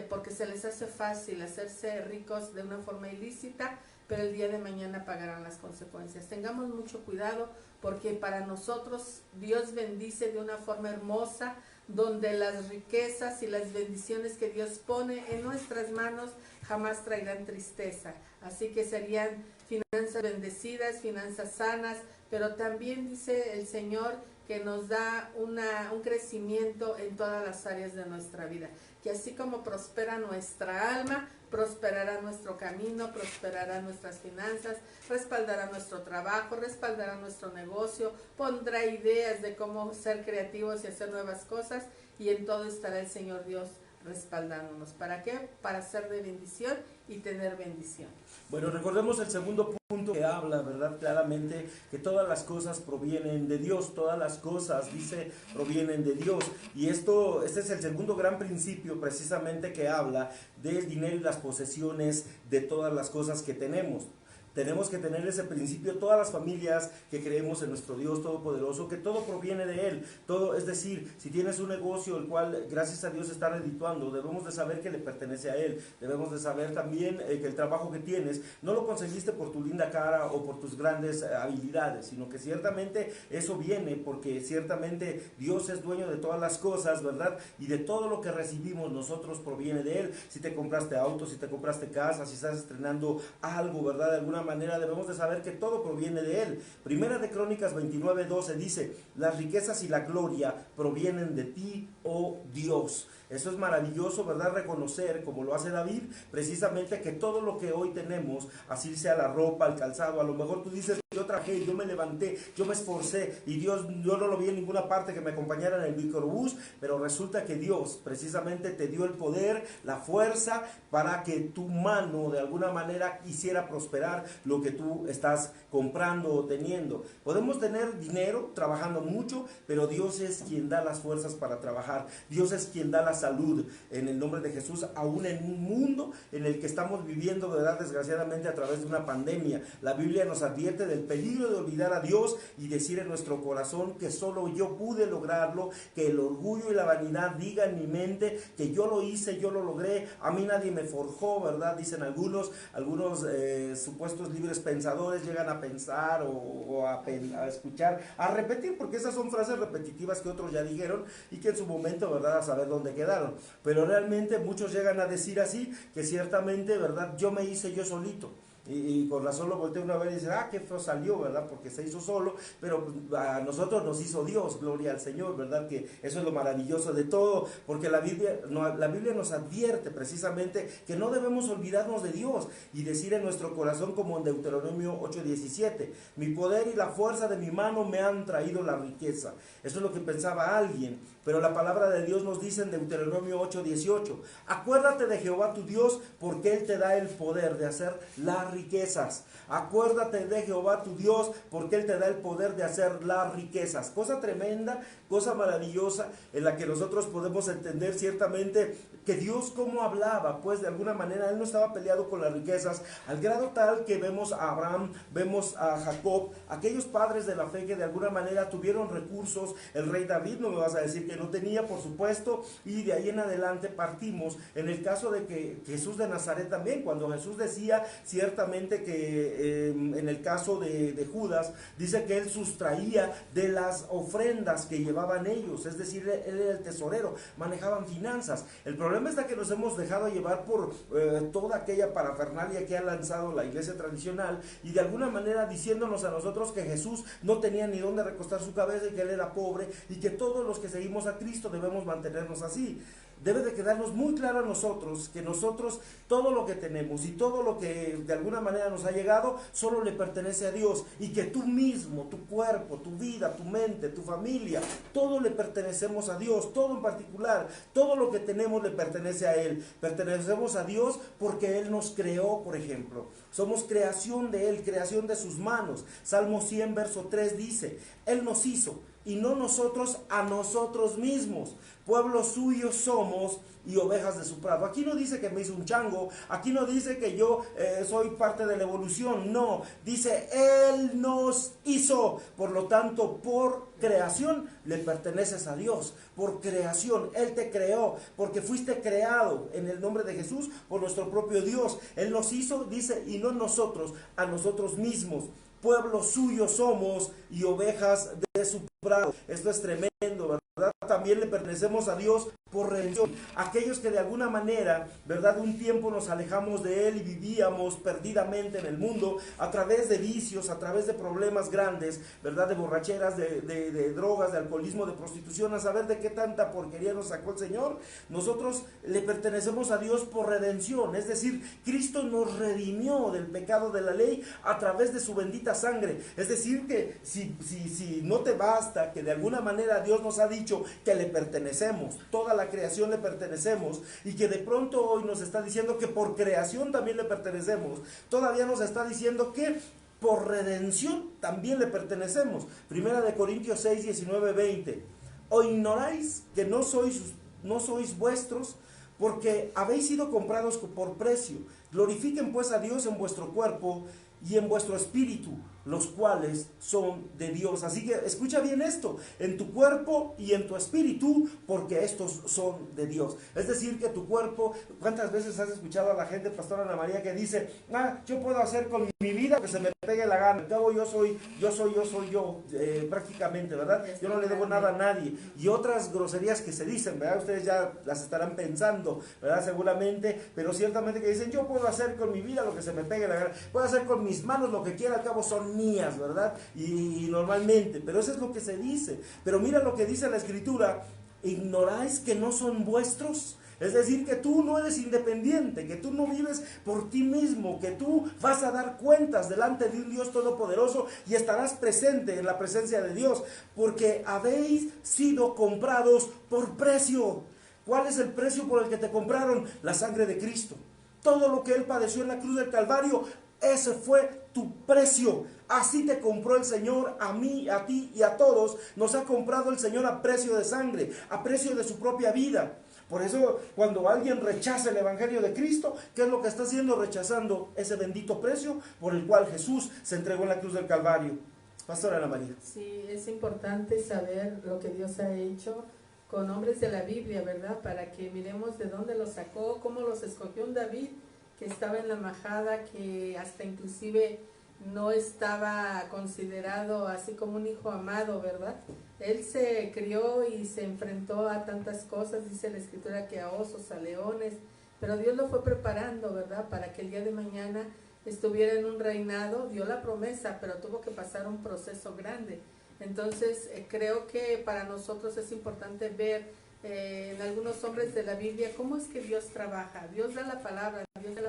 porque se les hace fácil hacerse ricos de una forma ilícita, pero el día de mañana pagarán las consecuencias. Tengamos mucho cuidado, porque para nosotros Dios bendice de una forma hermosa, donde las riquezas y las bendiciones que Dios pone en nuestras manos jamás traerán tristeza. Así que serían finanzas bendecidas, finanzas sanas, pero también dice el Señor que nos da un crecimiento en todas las áreas de nuestra vida, que así como prospera nuestra alma, prosperará nuestro camino, prosperará nuestras finanzas, respaldará nuestro trabajo, respaldará nuestro negocio, pondrá ideas de cómo ser creativos y hacer nuevas cosas, y en todo estará el Señor Dios respaldándonos. ¿Para qué? Para ser de bendición y tener bendición. Bueno, recordemos el segundo punto que habla, ¿verdad? Claramente que todas las cosas provienen de Dios, todas las cosas, dice, provienen de Dios. Y este es el segundo gran principio precisamente que habla del dinero y las posesiones de todas las cosas que tenemos. Tenemos que tener ese principio, todas las familias que creemos en nuestro Dios Todopoderoso, que todo proviene de Él. Todo, es decir, si tienes un negocio el cual gracias a Dios está redituando, debemos de saber que le pertenece a Él. Debemos de saber también que el trabajo que tienes no lo conseguiste por tu linda cara o por tus grandes habilidades, sino que ciertamente eso viene porque ciertamente Dios es dueño de todas las cosas, ¿verdad? Y de todo lo que recibimos nosotros proviene de Él. Si te compraste auto, si te compraste casa, si estás estrenando algo, ¿verdad? De alguna manera debemos de saber que todo proviene de Él. Primera de Crónicas 29:12 dice: las riquezas y la gloria provienen de ti, oh Dios. Eso es maravilloso, ¿verdad? Reconocer, como lo hace David, precisamente que todo lo que hoy tenemos, así sea la ropa, el calzado, a lo mejor tú dices: yo trabajé, yo me levanté, yo me esforcé, y Dios, yo no lo vi en ninguna parte que me acompañara en el microbús, pero resulta que Dios precisamente te dio el poder, la fuerza, para que tu mano de alguna manera hiciera prosperar lo que tú estás comprando o teniendo. Podemos tener dinero trabajando mucho, pero Dios es quien da las fuerzas para trabajar. Dios es quien da la salud, en el nombre de Jesús, aún en un mundo en el que estamos viviendo, ¿verdad? Desgraciadamente a través de una pandemia. La Biblia nos advierte del peligro de olvidar a Dios y decir en nuestro corazón que solo yo pude lograrlo, que el orgullo y la vanidad diga en mi mente que yo lo hice, yo lo logré, a mí nadie me forjó, ¿verdad? Dicen algunos supuestos libres pensadores, llegan a pensar o a escuchar, a repetir, porque esas son frases repetitivas que otros ya dijeron y que en su momento, ¿verdad?, a saber dónde quedaron. Pero realmente muchos llegan a decir así, que ciertamente, ¿verdad?, yo me hice yo solito. Y con razón lo volteo una vez y dice: qué feo salió, ¿verdad? Porque se hizo solo, pero a nosotros nos hizo Dios, gloria al Señor, ¿verdad? Que eso es lo maravilloso de todo, porque la Biblia nos advierte precisamente que no debemos olvidarnos de Dios y decir en nuestro corazón, como en Deuteronomio 8:17: mi poder y la fuerza de mi mano me han traído la riqueza. Eso es lo que pensaba alguien, pero la palabra de Dios nos dice en Deuteronomio 8:18: acuérdate de Jehová tu Dios, porque Él te da el poder de hacer las riquezas. Acuérdate de Jehová tu Dios, porque Él te da el poder de hacer las riquezas. Cosa tremenda, cosa maravillosa, en la que nosotros podemos entender ciertamente que Dios cómo hablaba, pues de alguna manera Él no estaba peleado con las riquezas, al grado tal que vemos a Abraham, vemos a Jacob, aquellos padres de la fe que de alguna manera tuvieron recursos. El rey David, no me vas a decir que no tenía, por supuesto, y de ahí en adelante partimos en el caso de que Jesús de Nazaret también, cuando Jesús decía cierta ciertamente que en el caso de Judas, dice que él sustraía de las ofrendas que llevaban ellos, es decir, él era el tesorero, manejaban finanzas. El problema está que nos hemos dejado llevar por toda aquella parafernalia que ha lanzado la iglesia tradicional, y de alguna manera diciéndonos a nosotros que Jesús no tenía ni dónde recostar su cabeza y que él era pobre, y que todos los que seguimos a Cristo debemos mantenernos así. Debe de quedarnos muy claro a nosotros que nosotros todo lo que tenemos y todo lo que de alguna manera nos ha llegado solo le pertenece a Dios, y que tú mismo, tu cuerpo, tu vida, tu mente, tu familia, todo le pertenecemos a Dios, todo en particular, todo lo que tenemos le pertenece a Él. Pertenecemos a Dios porque Él nos creó, por ejemplo. Somos creación de Él, creación de sus manos. Salmo 100, verso 3 dice, Él nos hizo y no nosotros a nosotros mismos. Pueblo suyo somos y ovejas de su prado. Aquí no dice que me hizo un chango, aquí no dice que yo soy parte de la evolución, no, dice Él nos hizo. Por lo tanto, por creación le perteneces a Dios, por creación, Él te creó, porque fuiste creado en el nombre de Jesús por nuestro propio Dios. Él nos hizo, dice, y no nosotros a nosotros mismos. Pueblo suyo somos y ovejas de su prado. Esto es tremendo, ¿verdad? También le pertenecemos a Dios por redención. Aquellos que de alguna manera, ¿verdad?, un tiempo nos alejamos de Él y vivíamos perdidamente en el mundo a través de vicios, a través de problemas grandes, ¿verdad?, de borracheras, de drogas, de alcoholismo, de prostitución, a saber de qué tanta porquería nos sacó el Señor. Nosotros le pertenecemos a Dios por redención, es decir, Cristo nos redimió del pecado de la ley a través de su bendita sangre. Es decir, que si no te basta, que de alguna manera Dios nos ha dicho que le pertenecemos, toda la creación le pertenecemos, y que de pronto hoy nos está diciendo que por creación también le pertenecemos, todavía nos está diciendo que por redención también le pertenecemos. Primera de Corintios 6, 19, 20. ¿O ignoráis que no sois vuestros, porque habéis sido comprados por precio? Glorifiquen pues a Dios en vuestro cuerpo y en vuestro espíritu, los cuales son de Dios. Así que escucha bien esto, en tu cuerpo y en tu espíritu, porque estos son de Dios. Es decir, que tu cuerpo, ¿cuántas veces has escuchado a la gente, Pastora Ana María, que dice, yo puedo hacer con mi vida lo que se me pegue la gana? Al cabo yo soy yo, prácticamente, ¿verdad? Yo no le debo nada a nadie. Y otras groserías que se dicen, ¿verdad? Ustedes ya las estarán pensando, ¿verdad? Seguramente, pero ciertamente que dicen, yo puedo hacer con mi vida lo que se me pegue la gana, puedo hacer con mis manos lo que quiera, al cabo son mías, ¿verdad? Y normalmente, pero eso es lo que se dice. Pero mira lo que dice la Escritura: ¿ignoráis que no son vuestros? Es decir, que tú no eres independiente, que tú no vives por ti mismo, que tú vas a dar cuentas delante de un Dios todopoderoso y estarás presente en la presencia de Dios, porque habéis sido comprados por precio. ¿Cuál es el precio por el que te compraron? La sangre de Cristo. Todo lo que Él padeció en la cruz del Calvario, ese fue tu precio. Así te compró el Señor, a mí, a ti y a todos. Nos ha comprado el Señor a precio de sangre, a precio de su propia vida. Por eso, cuando alguien rechaza el Evangelio de Cristo, ¿qué es lo que está haciendo? Rechazando ese bendito precio por el cual Jesús se entregó en la cruz del Calvario. Pastora Ana María. Sí, es importante saber lo que Dios ha hecho con hombres de la Biblia, ¿verdad? Para que miremos de dónde los sacó, cómo los escogió un David que estaba en la majada, que hasta inclusive no estaba considerado así como un hijo amado, ¿verdad? Él se crió y se enfrentó a tantas cosas, dice la Escritura, que a osos, a leones, pero Dios lo fue preparando, ¿verdad? Para que el día de mañana estuviera en un reinado. Dio la promesa, pero tuvo que pasar un proceso grande. Entonces, creo que para nosotros es importante ver en algunos hombres de la Biblia cómo es que Dios trabaja. Dios da la palabra, Dios da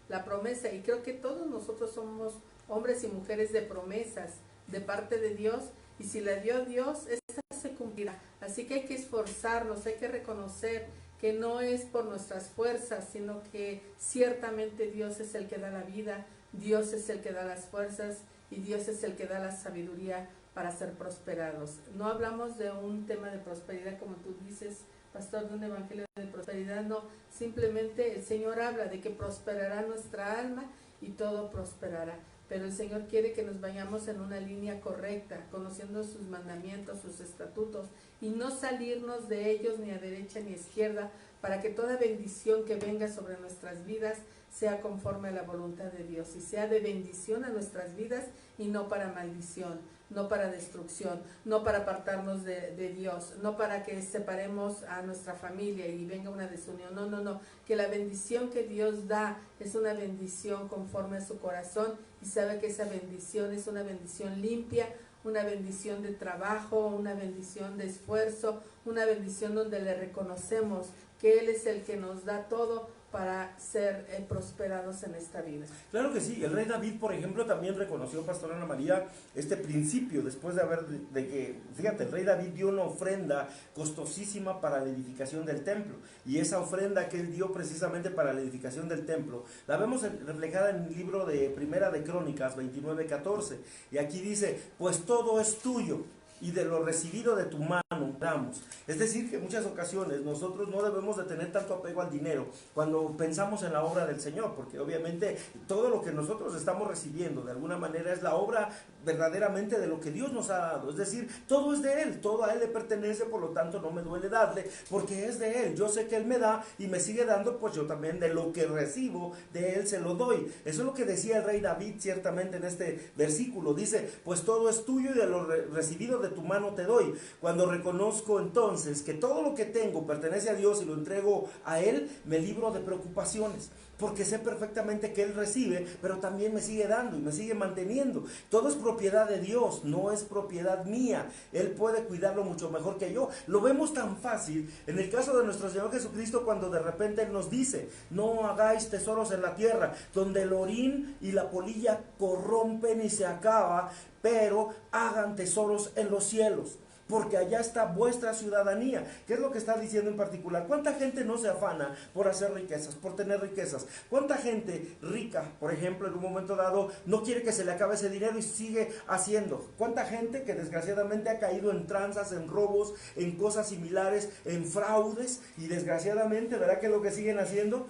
la promesa, y creo que todos nosotros somos hombres y mujeres de promesas de parte de Dios, y si la dio Dios, esta se cumplirá. Así que hay que esforzarnos, hay que reconocer que no es por nuestras fuerzas, sino que ciertamente Dios es el que da la vida, Dios es el que da las fuerzas, y Dios es el que da la sabiduría para ser prosperados. No hablamos de un tema de prosperidad, como tú dices, pastor, de un evangelio de prosperidad, no, simplemente el Señor habla de que prosperará nuestra alma y todo prosperará, pero el Señor quiere que nos vayamos en una línea correcta, conociendo sus mandamientos, sus estatutos, y no salirnos de ellos ni a derecha ni a izquierda, para que toda bendición que venga sobre nuestras vidas sea conforme a la voluntad de Dios y sea de bendición a nuestras vidas y no para maldición, no para destrucción, no para apartarnos de Dios, no para que separemos a nuestra familia y venga una desunión. No, no, no, que la bendición que Dios da es una bendición conforme a su corazón y sabe que esa bendición es una bendición limpia, una bendición de trabajo, una bendición de esfuerzo, una bendición donde le reconocemos que Él es el que nos da todo para ser prosperados en esta vida. Claro que sí, el rey David, por ejemplo, también reconoció, Pastora Ana María, este principio, después de que, fíjate, el rey David dio una ofrenda costosísima para la edificación del templo, y esa ofrenda que él dio precisamente para la edificación del templo, la vemos reflejada en el libro de Primera de Crónicas 29:14, y aquí dice, pues todo es tuyo, y de lo recibido de tu mano damos. Es decir, que en muchas ocasiones nosotros no debemos de tener tanto apego al dinero cuando pensamos en la obra del Señor, porque obviamente todo lo que nosotros estamos recibiendo de alguna manera es la obra verdaderamente de lo que Dios nos ha dado. Es decir, todo es de Él, todo a Él le pertenece, por lo tanto no me duele darle, porque es de Él. Yo sé que Él me da y me sigue dando, pues yo también de lo que recibo de Él se lo doy. Eso es lo que decía el rey David ciertamente en este versículo. Dice, pues todo es tuyo y de lo recibido de tu mano te doy. Cuando reconozco entonces que todo lo que tengo pertenece a Dios y lo entrego a Él, me libro de preocupaciones, porque sé perfectamente que Él recibe, pero también me sigue dando y me sigue manteniendo. Todo es propiedad de Dios, no es propiedad mía. Él puede cuidarlo mucho mejor que yo. Lo vemos tan fácil en el caso de nuestro Señor Jesucristo, cuando de repente Él nos dice, no hagáis tesoros en la tierra, donde el orín y la polilla corrompen y se acaba, pero hagan tesoros en los cielos, porque allá está vuestra ciudadanía. ¿Qué es lo que está diciendo en particular? ¿Cuánta gente no se afana por hacer riquezas, por tener riquezas? ¿Cuánta gente rica, por ejemplo, en un momento dado, no quiere que se le acabe ese dinero y sigue haciendo? ¿Cuánta gente que desgraciadamente ha caído en tranzas, en robos, en cosas similares, en fraudes? Y desgraciadamente, ¿verdad que es lo que siguen haciendo?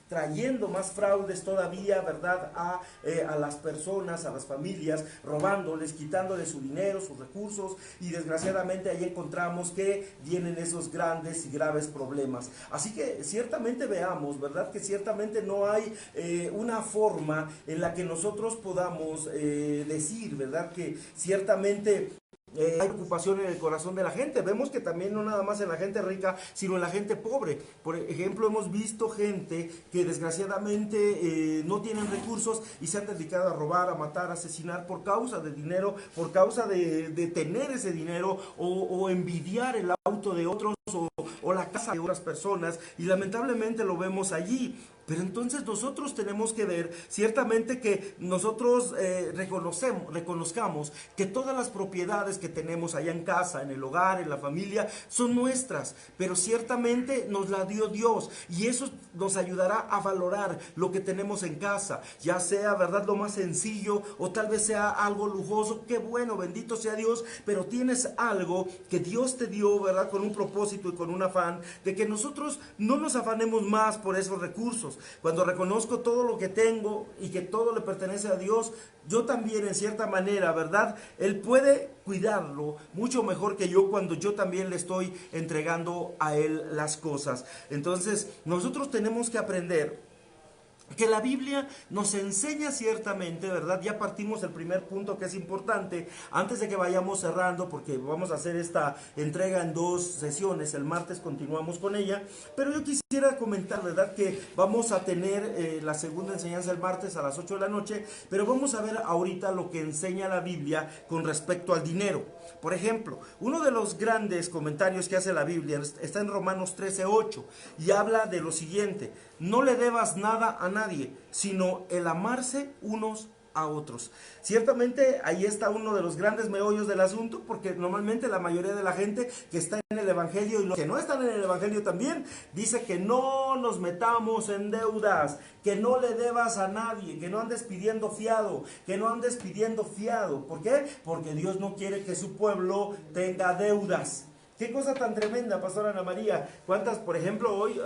Trayendo más fraudes todavía, ¿verdad?, a las personas, a las familias, robándoles, quitándoles su dinero, sus recursos, y desgraciadamente ahí encontramos que vienen esos grandes y graves problemas. Así que ciertamente veamos, ¿verdad?, que ciertamente no hay una forma en la que nosotros podamos decir, ¿verdad?, que ciertamente hay preocupación en el corazón de la gente. Vemos que también no nada más en la gente rica, sino en la gente pobre. Por ejemplo, hemos visto gente que desgraciadamente no tienen recursos y se han dedicado a robar, a matar, a asesinar por causa del dinero, por causa de tener ese dinero o envidiar el auto de otros o la casa de otras personas, y lamentablemente lo vemos allí. Pero entonces nosotros tenemos que ver, ciertamente, que nosotros reconozcamos que todas las propiedades que tenemos allá en casa, en el hogar, en la familia, son nuestras, pero ciertamente nos la dio Dios, y eso nos ayudará a valorar lo que tenemos en casa, ya sea, ¿verdad?, lo más sencillo, o tal vez sea algo lujoso. Qué bueno, bendito sea Dios, pero tienes algo que Dios te dio, ¿verdad?, con un propósito y con un afán de que nosotros no nos afanemos más por esos recursos. Cuando reconozco todo lo que tengo y que todo le pertenece a Dios, yo también, en cierta manera, ¿verdad?, Él puede cuidarlo mucho mejor que yo cuando yo también le estoy entregando a Él las cosas. Entonces, nosotros tenemos que aprender que la Biblia nos enseña ciertamente, ¿verdad? Ya partimos el primer punto, que es importante, antes de que vayamos cerrando, porque vamos a hacer esta entrega en 2 sesiones, el martes continuamos con ella, pero yo quisiera comentar, ¿verdad?, que vamos a tener la segunda enseñanza el martes a las 8 de la noche, pero vamos a ver ahorita lo que enseña la Biblia con respecto al dinero. Por ejemplo, uno de los grandes comentarios que hace la Biblia está en Romanos 13:8, y habla de lo siguiente: no le debas nada a nadie, sino el amarse unos a otros. Ciertamente ahí está uno de los grandes meollos del asunto, porque normalmente la mayoría de la gente que está en el Evangelio y los que no están en el Evangelio también, dice que no nos metamos en deudas, que no le debas a nadie, que no andes pidiendo fiado, que no andes pidiendo fiado. ¿Por qué? Porque Dios no quiere que su pueblo tenga deudas. Qué cosa tan tremenda, Pastora Ana María. ¿Cuántas, por ejemplo, hoy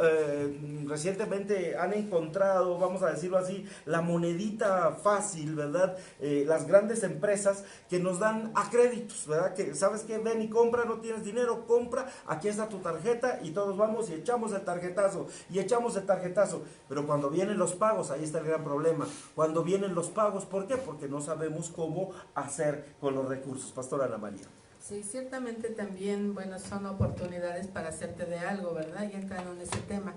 recientemente han encontrado, vamos a decirlo así, la monedita fácil, ¿verdad? Las grandes empresas que nos dan a créditos, ¿verdad? Que sabes que ven y compra, no tienes dinero, compra, aquí está tu tarjeta y todos vamos y echamos el tarjetazo y echamos el tarjetazo. Pero cuando vienen los pagos, ahí está el gran problema. Cuando vienen los pagos, ¿por qué? Porque no sabemos cómo hacer con los recursos, Pastora Ana María. Sí, ciertamente también, bueno, son oportunidades para hacerte de algo, ¿verdad? Ya entrando en ese tema.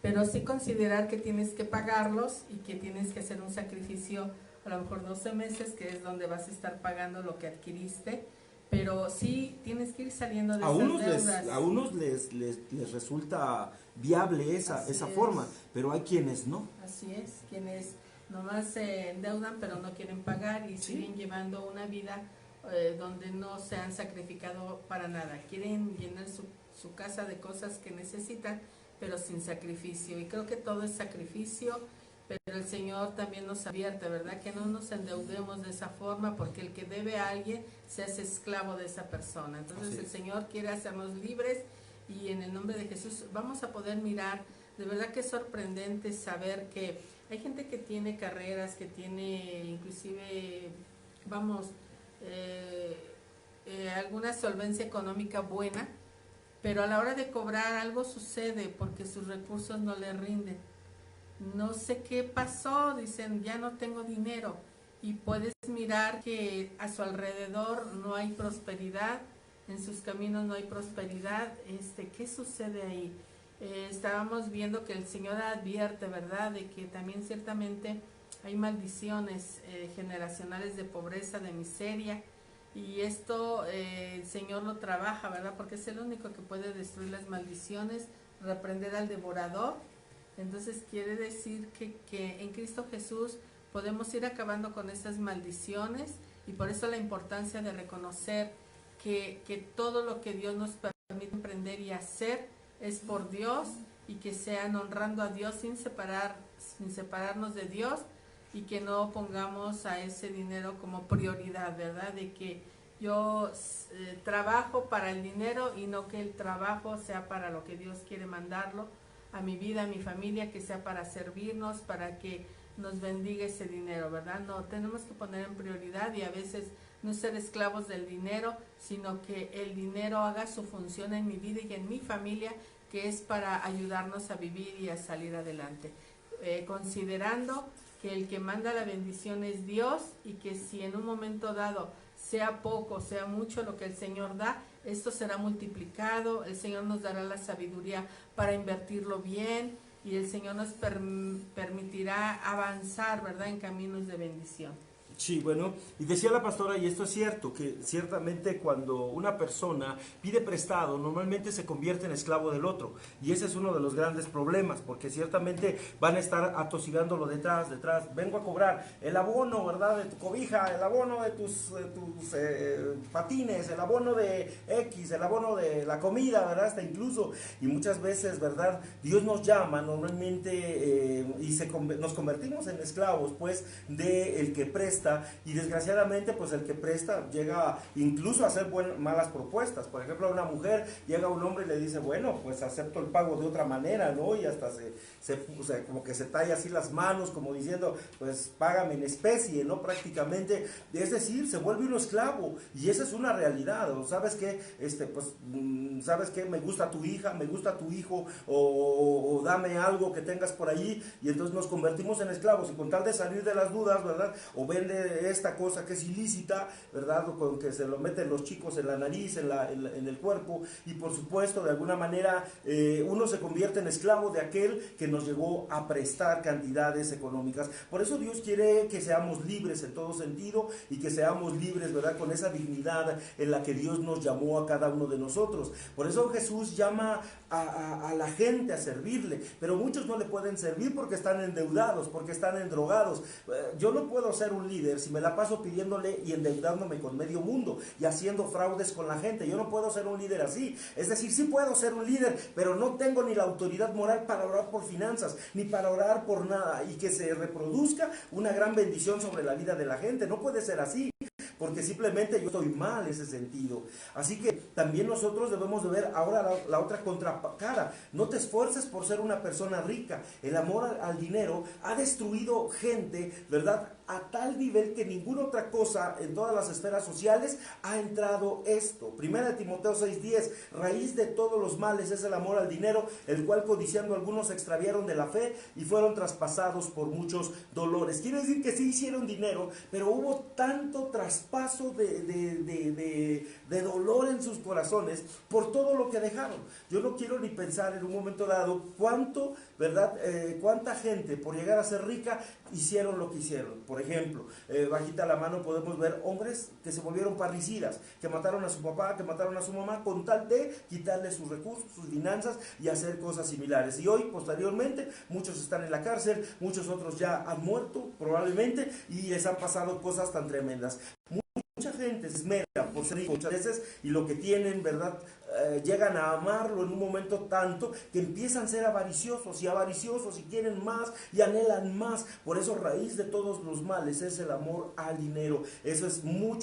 Pero sí considerar que tienes que pagarlos y que tienes que hacer un sacrificio, a lo mejor 12 meses, que es donde vas a estar pagando lo que adquiriste. Pero sí tienes que ir saliendo de esas deudas. A unos les resulta viable esa forma, pero hay quienes no. Así es, quienes nomás se endeudan pero no quieren pagar y siguen llevando una vida donde no se han sacrificado para nada. Quieren llenar su casa de cosas que necesitan, pero sin sacrificio. Y creo que todo es sacrificio, pero el Señor también nos advierte, ¿verdad? Que no nos endeudemos de esa forma, porque el que debe a alguien se hace esclavo de esa persona. Entonces el Señor quiere hacernos libres y en el nombre de Jesús vamos a poder mirar. De verdad que es sorprendente saber que hay gente que tiene carreras, que tiene inclusive, alguna solvencia económica buena, pero a la hora de cobrar algo sucede porque sus recursos no le rinden. No sé qué pasó, dicen, ya no tengo dinero, y puedes mirar que a su alrededor no hay prosperidad, en sus caminos no hay prosperidad. ¿Qué sucede ahí? Estábamos viendo que el Señor advierte, ¿verdad?, de que también ciertamente hay maldiciones generacionales de pobreza, de miseria, y esto el Señor lo trabaja, ¿verdad?, porque es el único que puede destruir las maldiciones, reprender al devorador. Entonces quiere decir que en Cristo Jesús podemos ir acabando con esas maldiciones, y por eso la importancia de reconocer que todo lo que Dios nos permite emprender y hacer es por Dios, y que sean honrando a Dios sin separarnos de Dios, y que no pongamos a ese dinero como prioridad, ¿verdad? De que yo trabajo para el dinero y no que el trabajo sea para lo que Dios quiere mandarlo a mi vida, a mi familia, que sea para servirnos, para que nos bendiga ese dinero, ¿verdad? No, tenemos que poner en prioridad, y a veces no ser esclavos del dinero, sino que el dinero haga su función en mi vida y en mi familia, que es para ayudarnos a vivir y a salir adelante. Considerando que el que manda la bendición es Dios, y que si en un momento dado, sea poco, sea mucho lo que el Señor da, esto será multiplicado. El Señor nos dará la sabiduría para invertirlo bien, y el Señor nos permitirá avanzar, ¿verdad?, en caminos de bendición. Sí, bueno, y decía la pastora, y esto es cierto, que ciertamente cuando una persona pide prestado, normalmente se convierte en esclavo del otro, y ese es uno de los grandes problemas, porque ciertamente van a estar atosigándolo detrás, vengo a cobrar el abono, ¿verdad?, de tu cobija, el abono de tus patines, el abono de X, el abono de la comida, ¿verdad?, hasta incluso, y muchas veces, ¿verdad?, Dios nos llama normalmente nos convertimos en esclavos, pues, de el que presta. Y desgraciadamente, pues el que presta llega incluso a hacer malas propuestas. Por ejemplo, a una mujer llega un hombre y le dice, bueno, pues acepto el pago de otra manera, ¿no? Y hasta como que se talla así las manos, como diciendo, pues págame en especie, ¿no? Prácticamente, es decir, se vuelve un esclavo, y esa es una realidad. ¿O sabes qué? ¿Sabes qué? Me gusta tu hija, me gusta tu hijo, o dame algo que tengas por ahí, y entonces nos convertimos en esclavos, y con tal de salir de las dudas, ¿verdad?, o vende esta cosa que es ilícita, ¿verdad?, con que se lo meten los chicos en la nariz, en el cuerpo, y por supuesto, de alguna manera, uno se convierte en esclavo de aquel que nos llegó a prestar cantidades económicas. Por eso Dios quiere que seamos libres en todo sentido, y que seamos libres, ¿verdad?, con esa dignidad en la que Dios nos llamó a cada uno de nosotros. Por eso Jesús llama a la gente a servirle, pero muchos no le pueden servir porque están endeudados, porque están endrogados. Yo no puedo ser un líder si me la paso pidiéndole y endeudándome con medio mundo y haciendo fraudes con la gente. Yo no puedo ser un líder así. Es decir, sí puedo ser un líder, pero no tengo ni la autoridad moral para orar por finanzas, ni para orar por nada, y que se reproduzca una gran bendición sobre la vida de la gente. No puede ser así. porque simplemente yo estoy mal en ese sentido. Así que también nosotros debemos de ver ahora la otra contracara. No te esfuerces por ser una persona rica. El amor al dinero ha destruido gente, ¿verdad?, a tal nivel que ninguna otra cosa en todas las esferas sociales ha entrado esto. Primera de Timoteo 6:10, raíz de todos los males es el amor al dinero, el cual codiciando algunos se extraviaron de la fe y fueron traspasados por muchos dolores. Quiere decir que sí hicieron dinero, pero hubo tanto traspaso de dolor en sus corazones por todo lo que dejaron. Yo no quiero ni pensar en un momento dado cuánto, ¿verdad? Cuánta gente por llegar a ser rica hicieron lo que hicieron. Por ejemplo, bajita la mano podemos ver hombres que se volvieron parricidas, que mataron a su papá, que mataron a su mamá con tal de quitarle sus recursos, sus finanzas y hacer cosas similares. Y hoy, posteriormente, muchos están en la cárcel, muchos otros ya han muerto probablemente y les han pasado cosas tan tremendas. Mucha gente se esmera por ser rico muchas veces y lo que tienen, ¿verdad?, llegan a amarlo en un momento tanto que empiezan a ser avariciosos y quieren más y anhelan más. Por eso raíz de todos los males es el amor al dinero. Eso es muy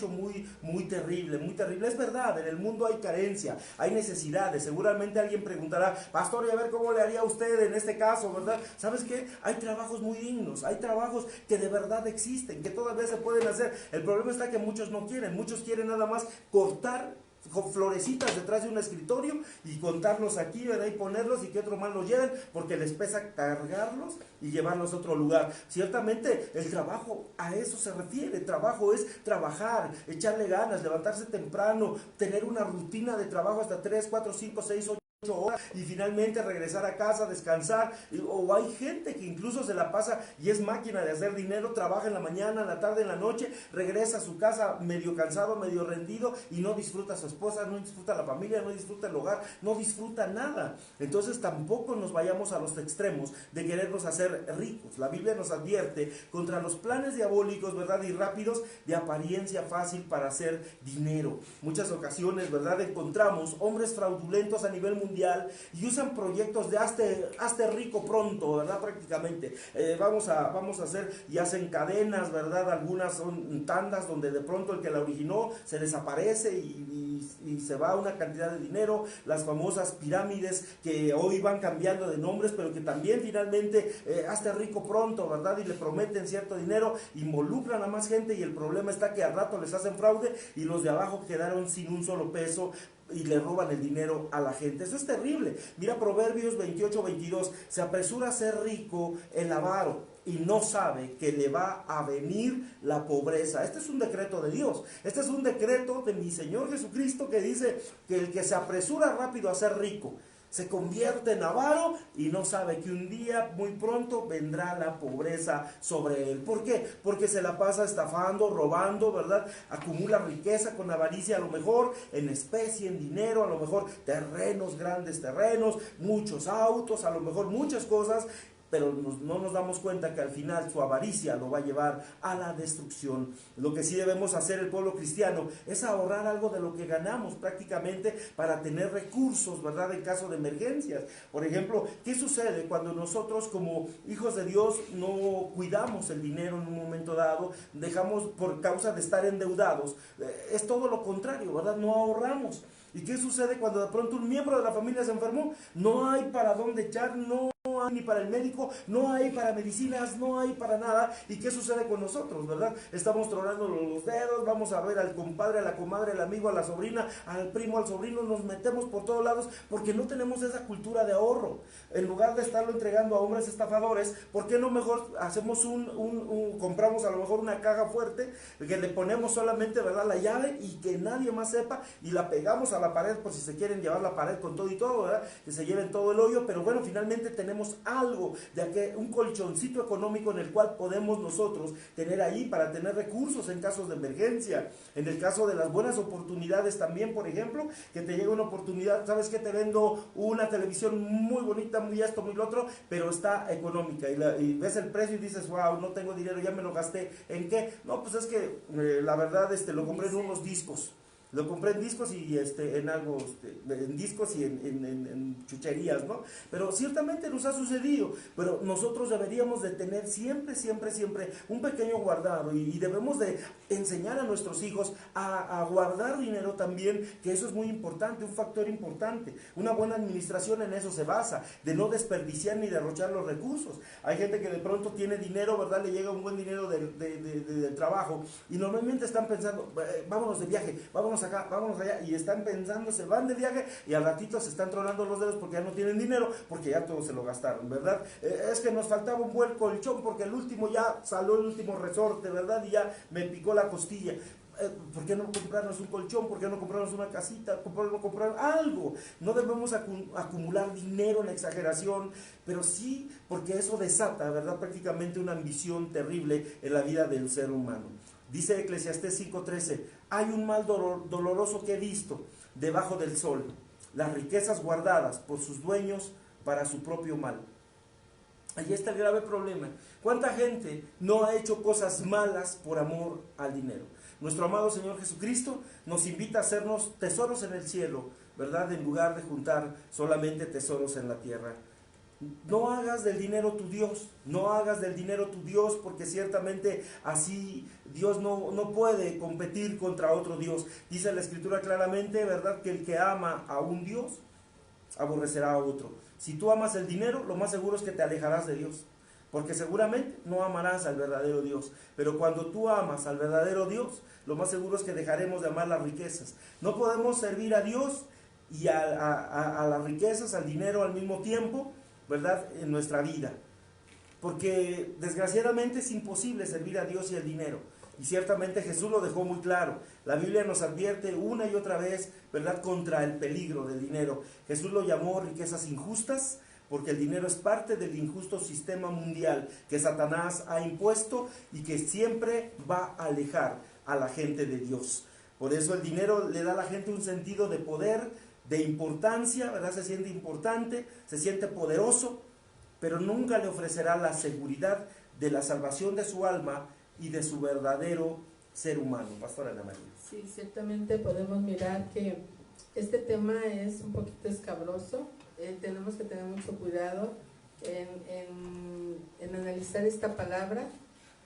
terrible, muy terrible. Es verdad, en el mundo hay carencia, hay necesidades. Seguramente alguien preguntará, pastor, y a ver cómo le haría usted en este caso, ¿verdad? ¿Sabes qué? Hay trabajos muy dignos, hay trabajos que de verdad existen, que todavía se pueden hacer. El problema está que muchos no quieren, muchos quieren nada más cortar con florecitas detrás de un escritorio y contarlos aquí, ¿verdad?, y ponerlos y que otro más los lleven porque les pesa cargarlos y llevarlos a otro lugar. Ciertamente el trabajo a eso se refiere. El trabajo es trabajar, echarle ganas, levantarse temprano, tener una rutina de trabajo hasta 3, 4, 5, 6, 8 horas y finalmente regresar a casa, descansar. O hay gente que incluso se la pasa y es máquina de hacer dinero, trabaja en la mañana, en la tarde, en la noche, regresa a su casa medio cansado, medio rendido y no disfruta a su esposa, no disfruta a la familia, no disfruta el hogar, no disfruta nada. Entonces tampoco nos vayamos a los extremos de querernos hacer ricos. La Biblia nos advierte contra los planes diabólicos, ¿verdad?, y rápidos de apariencia fácil para hacer dinero. Muchas ocasiones, ¿verdad?, encontramos hombres fraudulentos a nivel mundial y usan proyectos de hazte rico pronto, ¿verdad? Prácticamente vamos a hacer, y hacen cadenas, ¿verdad? Algunas son tandas donde de pronto el que la originó se desaparece y se va una cantidad de dinero. Las famosas pirámides que hoy van cambiando de nombres, pero que también finalmente hazte rico pronto, ¿verdad? Y le prometen cierto dinero, involucran a más gente y el problema está que al rato les hacen fraude y los de abajo quedaron sin un solo peso y le roban el dinero a la gente. Eso es terrible. Mira Proverbios 28:22, se apresura a ser rico el avaro y no sabe que le va a venir la pobreza. Este es un decreto de Dios, este es un decreto de mi Señor Jesucristo que dice que el que se apresura rápido a ser rico se convierte en avaro y no sabe que un día muy pronto vendrá la pobreza sobre él. ¿Por qué? Porque se la pasa estafando, robando, ¿verdad? Acumula riqueza con avaricia, a lo mejor en especie, en dinero, a lo mejor terrenos, grandes terrenos, muchos autos, a lo mejor muchas cosas, pero no nos damos cuenta que al final su avaricia lo va a llevar a la destrucción. Lo que sí debemos hacer el pueblo cristiano es ahorrar algo de lo que ganamos prácticamente para tener recursos, ¿verdad?, en caso de emergencias. Por ejemplo, ¿qué sucede cuando nosotros como hijos de Dios no cuidamos el dinero en un momento dado? Dejamos por causa de estar endeudados. Es todo lo contrario, ¿verdad? No ahorramos. ¿Y qué sucede cuando de pronto un miembro de la familia se enfermó? No hay para dónde echar, no hay ni para el médico, no hay para medicinas, no hay para nada. ¿Y qué sucede con nosotros, verdad? Estamos tronando los dedos, vamos a ver al compadre, a la comadre, al amigo, a la sobrina, al primo, al sobrino, nos metemos por todos lados porque no tenemos esa cultura de ahorro. En lugar de estarlo entregando a hombres estafadores, ¿por qué no mejor hacemos compramos a lo mejor una caja fuerte que le ponemos solamente, ¿verdad?, la llave y que nadie más sepa y la pegamos a la pared por si se quieren llevar la pared con todo y todo, ¿verdad?, que se lleven todo el hoyo, pero bueno, finalmente tenemos algo de un colchoncito económico en el cual podemos nosotros tener ahí para tener recursos en casos de emergencia. En el caso de las buenas oportunidades también, por ejemplo, que te llega una oportunidad, ¿sabes qué? Te vendo una televisión muy bonita, muy esto, muy lo otro, pero está económica y ves el precio y dices, wow, no tengo dinero, ya me lo gasté. ¿En qué? No, pues es que la verdad lo compré en unos discos. Lo compré en discos y en algo, en discos y en chucherías, ¿no? Pero ciertamente nos ha sucedido, pero nosotros deberíamos de tener siempre, siempre, siempre un pequeño guardado y debemos de enseñar a nuestros hijos a guardar dinero también, que eso es muy importante, un factor importante. Una buena administración en eso se basa, de no desperdiciar ni derrochar los recursos. Hay gente que de pronto tiene dinero, ¿verdad? Le llega un buen dinero del trabajo y normalmente están pensando, vámonos de viaje, vámonos acá, vámonos allá, y están pensando, se van de viaje y al ratito se están tronando los dedos porque ya no tienen dinero, porque ya todo se lo gastaron, ¿verdad? Es que nos faltaba un buen colchón porque el último ya salió el último resorte, ¿verdad? Y ya me picó la costilla. ¿Por qué no comprarnos un colchón? ¿Por qué no comprarnos una casita? ¿Por qué no comprar algo? No debemos acumular dinero en exageración, pero sí porque eso desata, ¿verdad? Prácticamente una ambición terrible en la vida del ser humano. Dice Eclesiastés 5:13, hay un mal doloroso que he visto debajo del sol, las riquezas guardadas por sus dueños para su propio mal. Allí está el grave problema. ¿Cuánta gente no ha hecho cosas malas por amor al dinero? Nuestro amado Señor Jesucristo nos invita a hacernos tesoros en el cielo, ¿verdad? En lugar de juntar solamente tesoros en la tierra. No hagas del dinero tu Dios, no hagas del dinero tu Dios, porque ciertamente así Dios no puede competir contra otro Dios. Dice la Escritura claramente, ¿verdad?, que el que ama a un Dios, aborrecerá a otro. Si tú amas el dinero, lo más seguro es que te alejarás de Dios, porque seguramente no amarás al verdadero Dios. Pero cuando tú amas al verdadero Dios, lo más seguro es que dejaremos de amar las riquezas. No podemos servir a Dios y a las riquezas, al dinero al mismo tiempo, ¿verdad?, en nuestra vida, porque desgraciadamente es imposible servir a Dios y al dinero, y ciertamente Jesús lo dejó muy claro. La Biblia nos advierte una y otra vez, ¿verdad?, contra el peligro del dinero. Jesús lo llamó riquezas injustas, porque el dinero es parte del injusto sistema mundial que Satanás ha impuesto y que siempre va a alejar a la gente de Dios. Por eso el dinero le da a la gente un sentido de poder, de importancia, ¿verdad? Se siente importante, se siente poderoso, pero nunca le ofrecerá la seguridad de la salvación de su alma y de su verdadero ser humano. Pastora Ana María. Sí, ciertamente podemos mirar que este tema es un poquito escabroso. Tenemos que tener mucho cuidado en analizar esta palabra,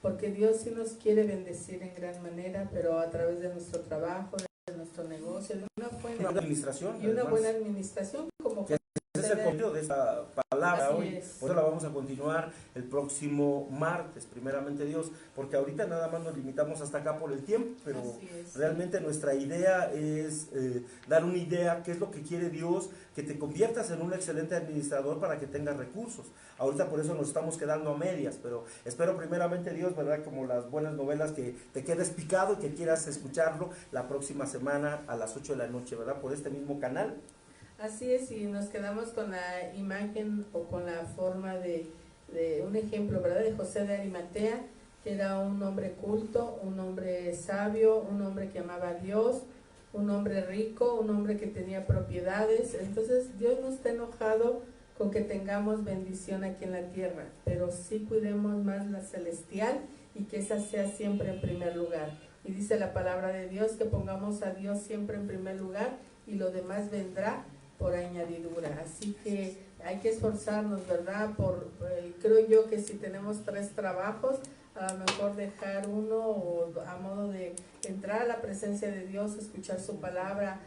porque Dios sí nos quiere bendecir en gran manera, pero a través de nuestro trabajo, de nuestro negocio, de una buena administración. Y una buena administración, como que ese es el contenido de esta palabra así hoy. es. Por eso la vamos a continuar el próximo martes, primeramente Dios, porque ahorita nada más nos limitamos hasta acá por el tiempo, pero realmente nuestra idea es dar una idea, qué es lo que quiere Dios, que te conviertas en un excelente administrador para que tengas recursos. Ahorita por eso nos estamos quedando a medias, pero espero primeramente Dios, ¿verdad?, como las buenas novelas, que te quedes picado y que quieras escucharlo la próxima semana a las 8 de la noche, ¿verdad?, por este mismo canal. Así es, y nos quedamos con la imagen o con la forma de un ejemplo, ¿verdad?, de José de Arimatea, que era un hombre culto, un hombre sabio, un hombre que amaba a Dios, un hombre rico, un hombre que tenía propiedades. Entonces Dios no está enojado con que tengamos bendición aquí en la tierra, pero sí cuidemos más la celestial y que esa sea siempre en primer lugar. Y dice la palabra de Dios que pongamos a Dios siempre en primer lugar y lo demás vendrá por añadidura. Así que hay que esforzarnos, ¿verdad? Creo yo que si tenemos 3 trabajos, a lo mejor dejar uno, o a modo de entrar a la presencia de Dios, escuchar su palabra,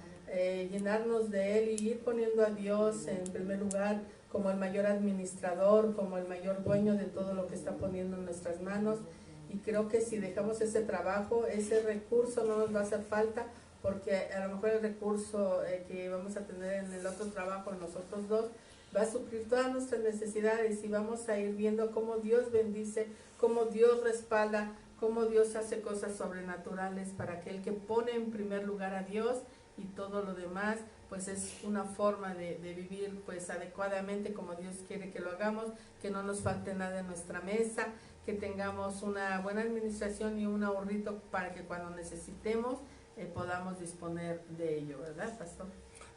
llenarnos de Él y ir poniendo a Dios en primer lugar como el mayor administrador, como el mayor dueño de todo lo que está poniendo en nuestras manos. Y creo que si dejamos ese trabajo, ese recurso no nos va a hacer falta, porque a lo mejor el recurso que vamos a tener en el otro trabajo, en nosotros dos, va a suplir todas nuestras necesidades, y vamos a ir viendo cómo Dios bendice, cómo Dios respalda, cómo Dios hace cosas sobrenaturales para aquel que pone en primer lugar a Dios, y todo lo demás pues es una forma de vivir pues adecuadamente como Dios quiere que lo hagamos, que no nos falte nada en nuestra mesa, que tengamos una buena administración y un ahorrito para que cuando necesitemos podamos disponer de ello, ¿verdad, pastor?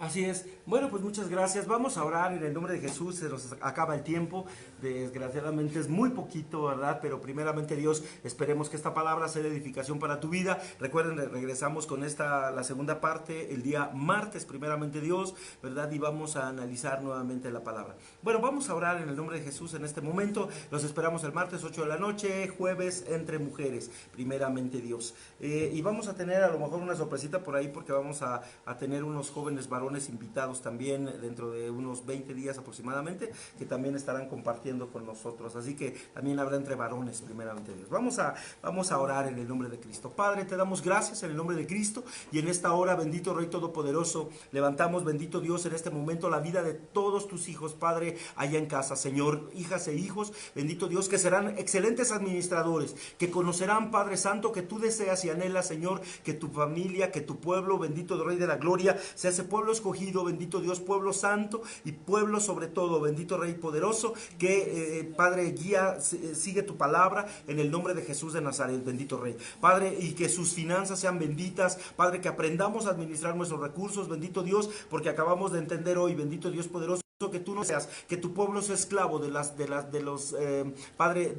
Así es. Bueno, pues muchas gracias. Vamos a orar en el nombre de Jesús. Se nos acaba el tiempo. Desgraciadamente es muy poquito, ¿verdad? Pero primeramente Dios, esperemos que esta palabra sea de edificación para tu vida. Recuerden, regresamos con la segunda parte el día martes, primeramente Dios, ¿verdad? Y vamos a analizar nuevamente la palabra. Bueno, vamos a orar en el nombre de Jesús en este momento. Los esperamos el martes 8 de la noche, jueves entre mujeres, primeramente Dios. Y vamos a tener a lo mejor una sorpresita por ahí porque vamos a tener unos jóvenes varones invitados también dentro de unos 20 días aproximadamente, que también estarán compartiendo con nosotros, así que también habrá entre varones, primeramente Dios. Vamos a orar en el nombre de Cristo. Padre, te damos gracias en el nombre de Cristo, y en esta hora, bendito Rey Todopoderoso, levantamos, bendito Dios, en este momento la vida de todos tus hijos, Padre, allá en casa, Señor, hijas e hijos, bendito Dios, que serán excelentes administradores, que conocerán, Padre Santo, que tú deseas y anhelas, Señor, que tu familia, que tu pueblo, bendito Rey de la Gloria, sea ese pueblo escogido, bendito Dios, pueblo santo y pueblo sobre todo, bendito Rey poderoso, que Padre guía, sigue tu palabra en el nombre de Jesús de Nazaret, bendito Rey, Padre, y que sus finanzas sean benditas, Padre, que aprendamos a administrar nuestros recursos, bendito Dios, porque acabamos de entender hoy, bendito Dios poderoso, que tú no seas, que tu pueblo sea esclavo de los Padre,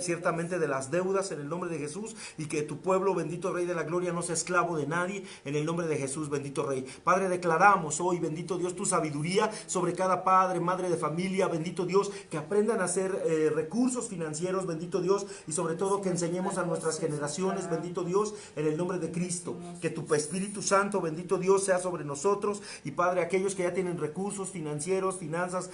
ciertamente de las deudas en el nombre de Jesús, y que tu pueblo, bendito Rey de la Gloria, no sea esclavo de nadie en el nombre de Jesús, bendito Rey. Padre, declaramos hoy, bendito Dios, tu sabiduría sobre cada padre, madre de familia, bendito Dios, que aprendan a hacer recursos financieros, bendito Dios, y sobre todo que enseñemos a nuestras generaciones, bendito Dios, en el nombre de Cristo, que tu Espíritu Santo, bendito Dios, sea sobre nosotros, y Padre, aquellos que ya tienen recursos financieros, finanzas,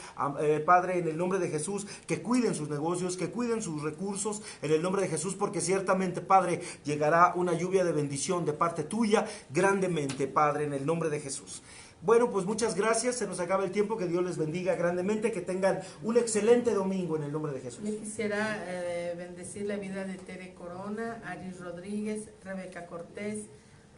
Padre, en el nombre de Jesús, que cuiden sus negocios, que cuiden sus recursos, en el nombre de Jesús, porque ciertamente, Padre, llegará una lluvia de bendición de parte tuya, grandemente, Padre, en el nombre de Jesús. Bueno, pues muchas gracias, se nos acaba el tiempo, que Dios les bendiga grandemente, que tengan un excelente domingo en el nombre de Jesús. Yo quisiera bendecir la vida de Tere Corona, Aris Rodríguez, Rebeca Cortés,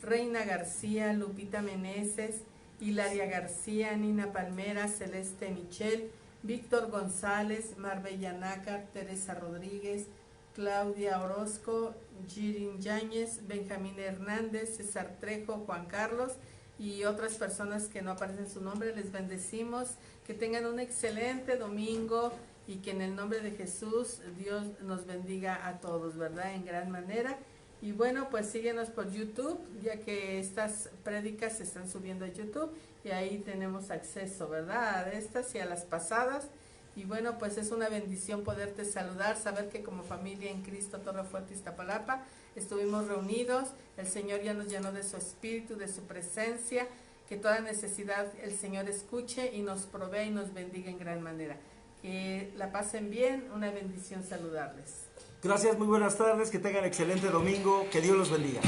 Reina García, Lupita Meneses, Hilaria García, Nina Palmera, Celeste Michel, Víctor González, Marbella Nácar, Teresa Rodríguez, Claudia Orozco, Girin Yáñez, Benjamín Hernández, César Trejo, Juan Carlos y otras personas que no aparecen su nombre. Les bendecimos, que tengan un excelente domingo y que en el nombre de Jesús Dios nos bendiga a todos, ¿verdad? En gran manera. Y bueno, pues síguenos por YouTube, ya que estas prédicas se están subiendo a YouTube y ahí tenemos acceso, ¿verdad? A estas y a las pasadas. Y bueno, pues es una bendición poderte saludar, saber que como familia en Cristo Torrefuerte Iztapalapa estuvimos reunidos. El Señor ya nos llenó de su espíritu, de su presencia, que toda necesidad el Señor escuche y nos provee y nos bendiga en gran manera. Que la pasen bien, una bendición saludarles. Gracias, muy buenas tardes, que tengan excelente domingo, que Dios los bendiga.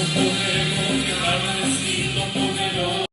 Como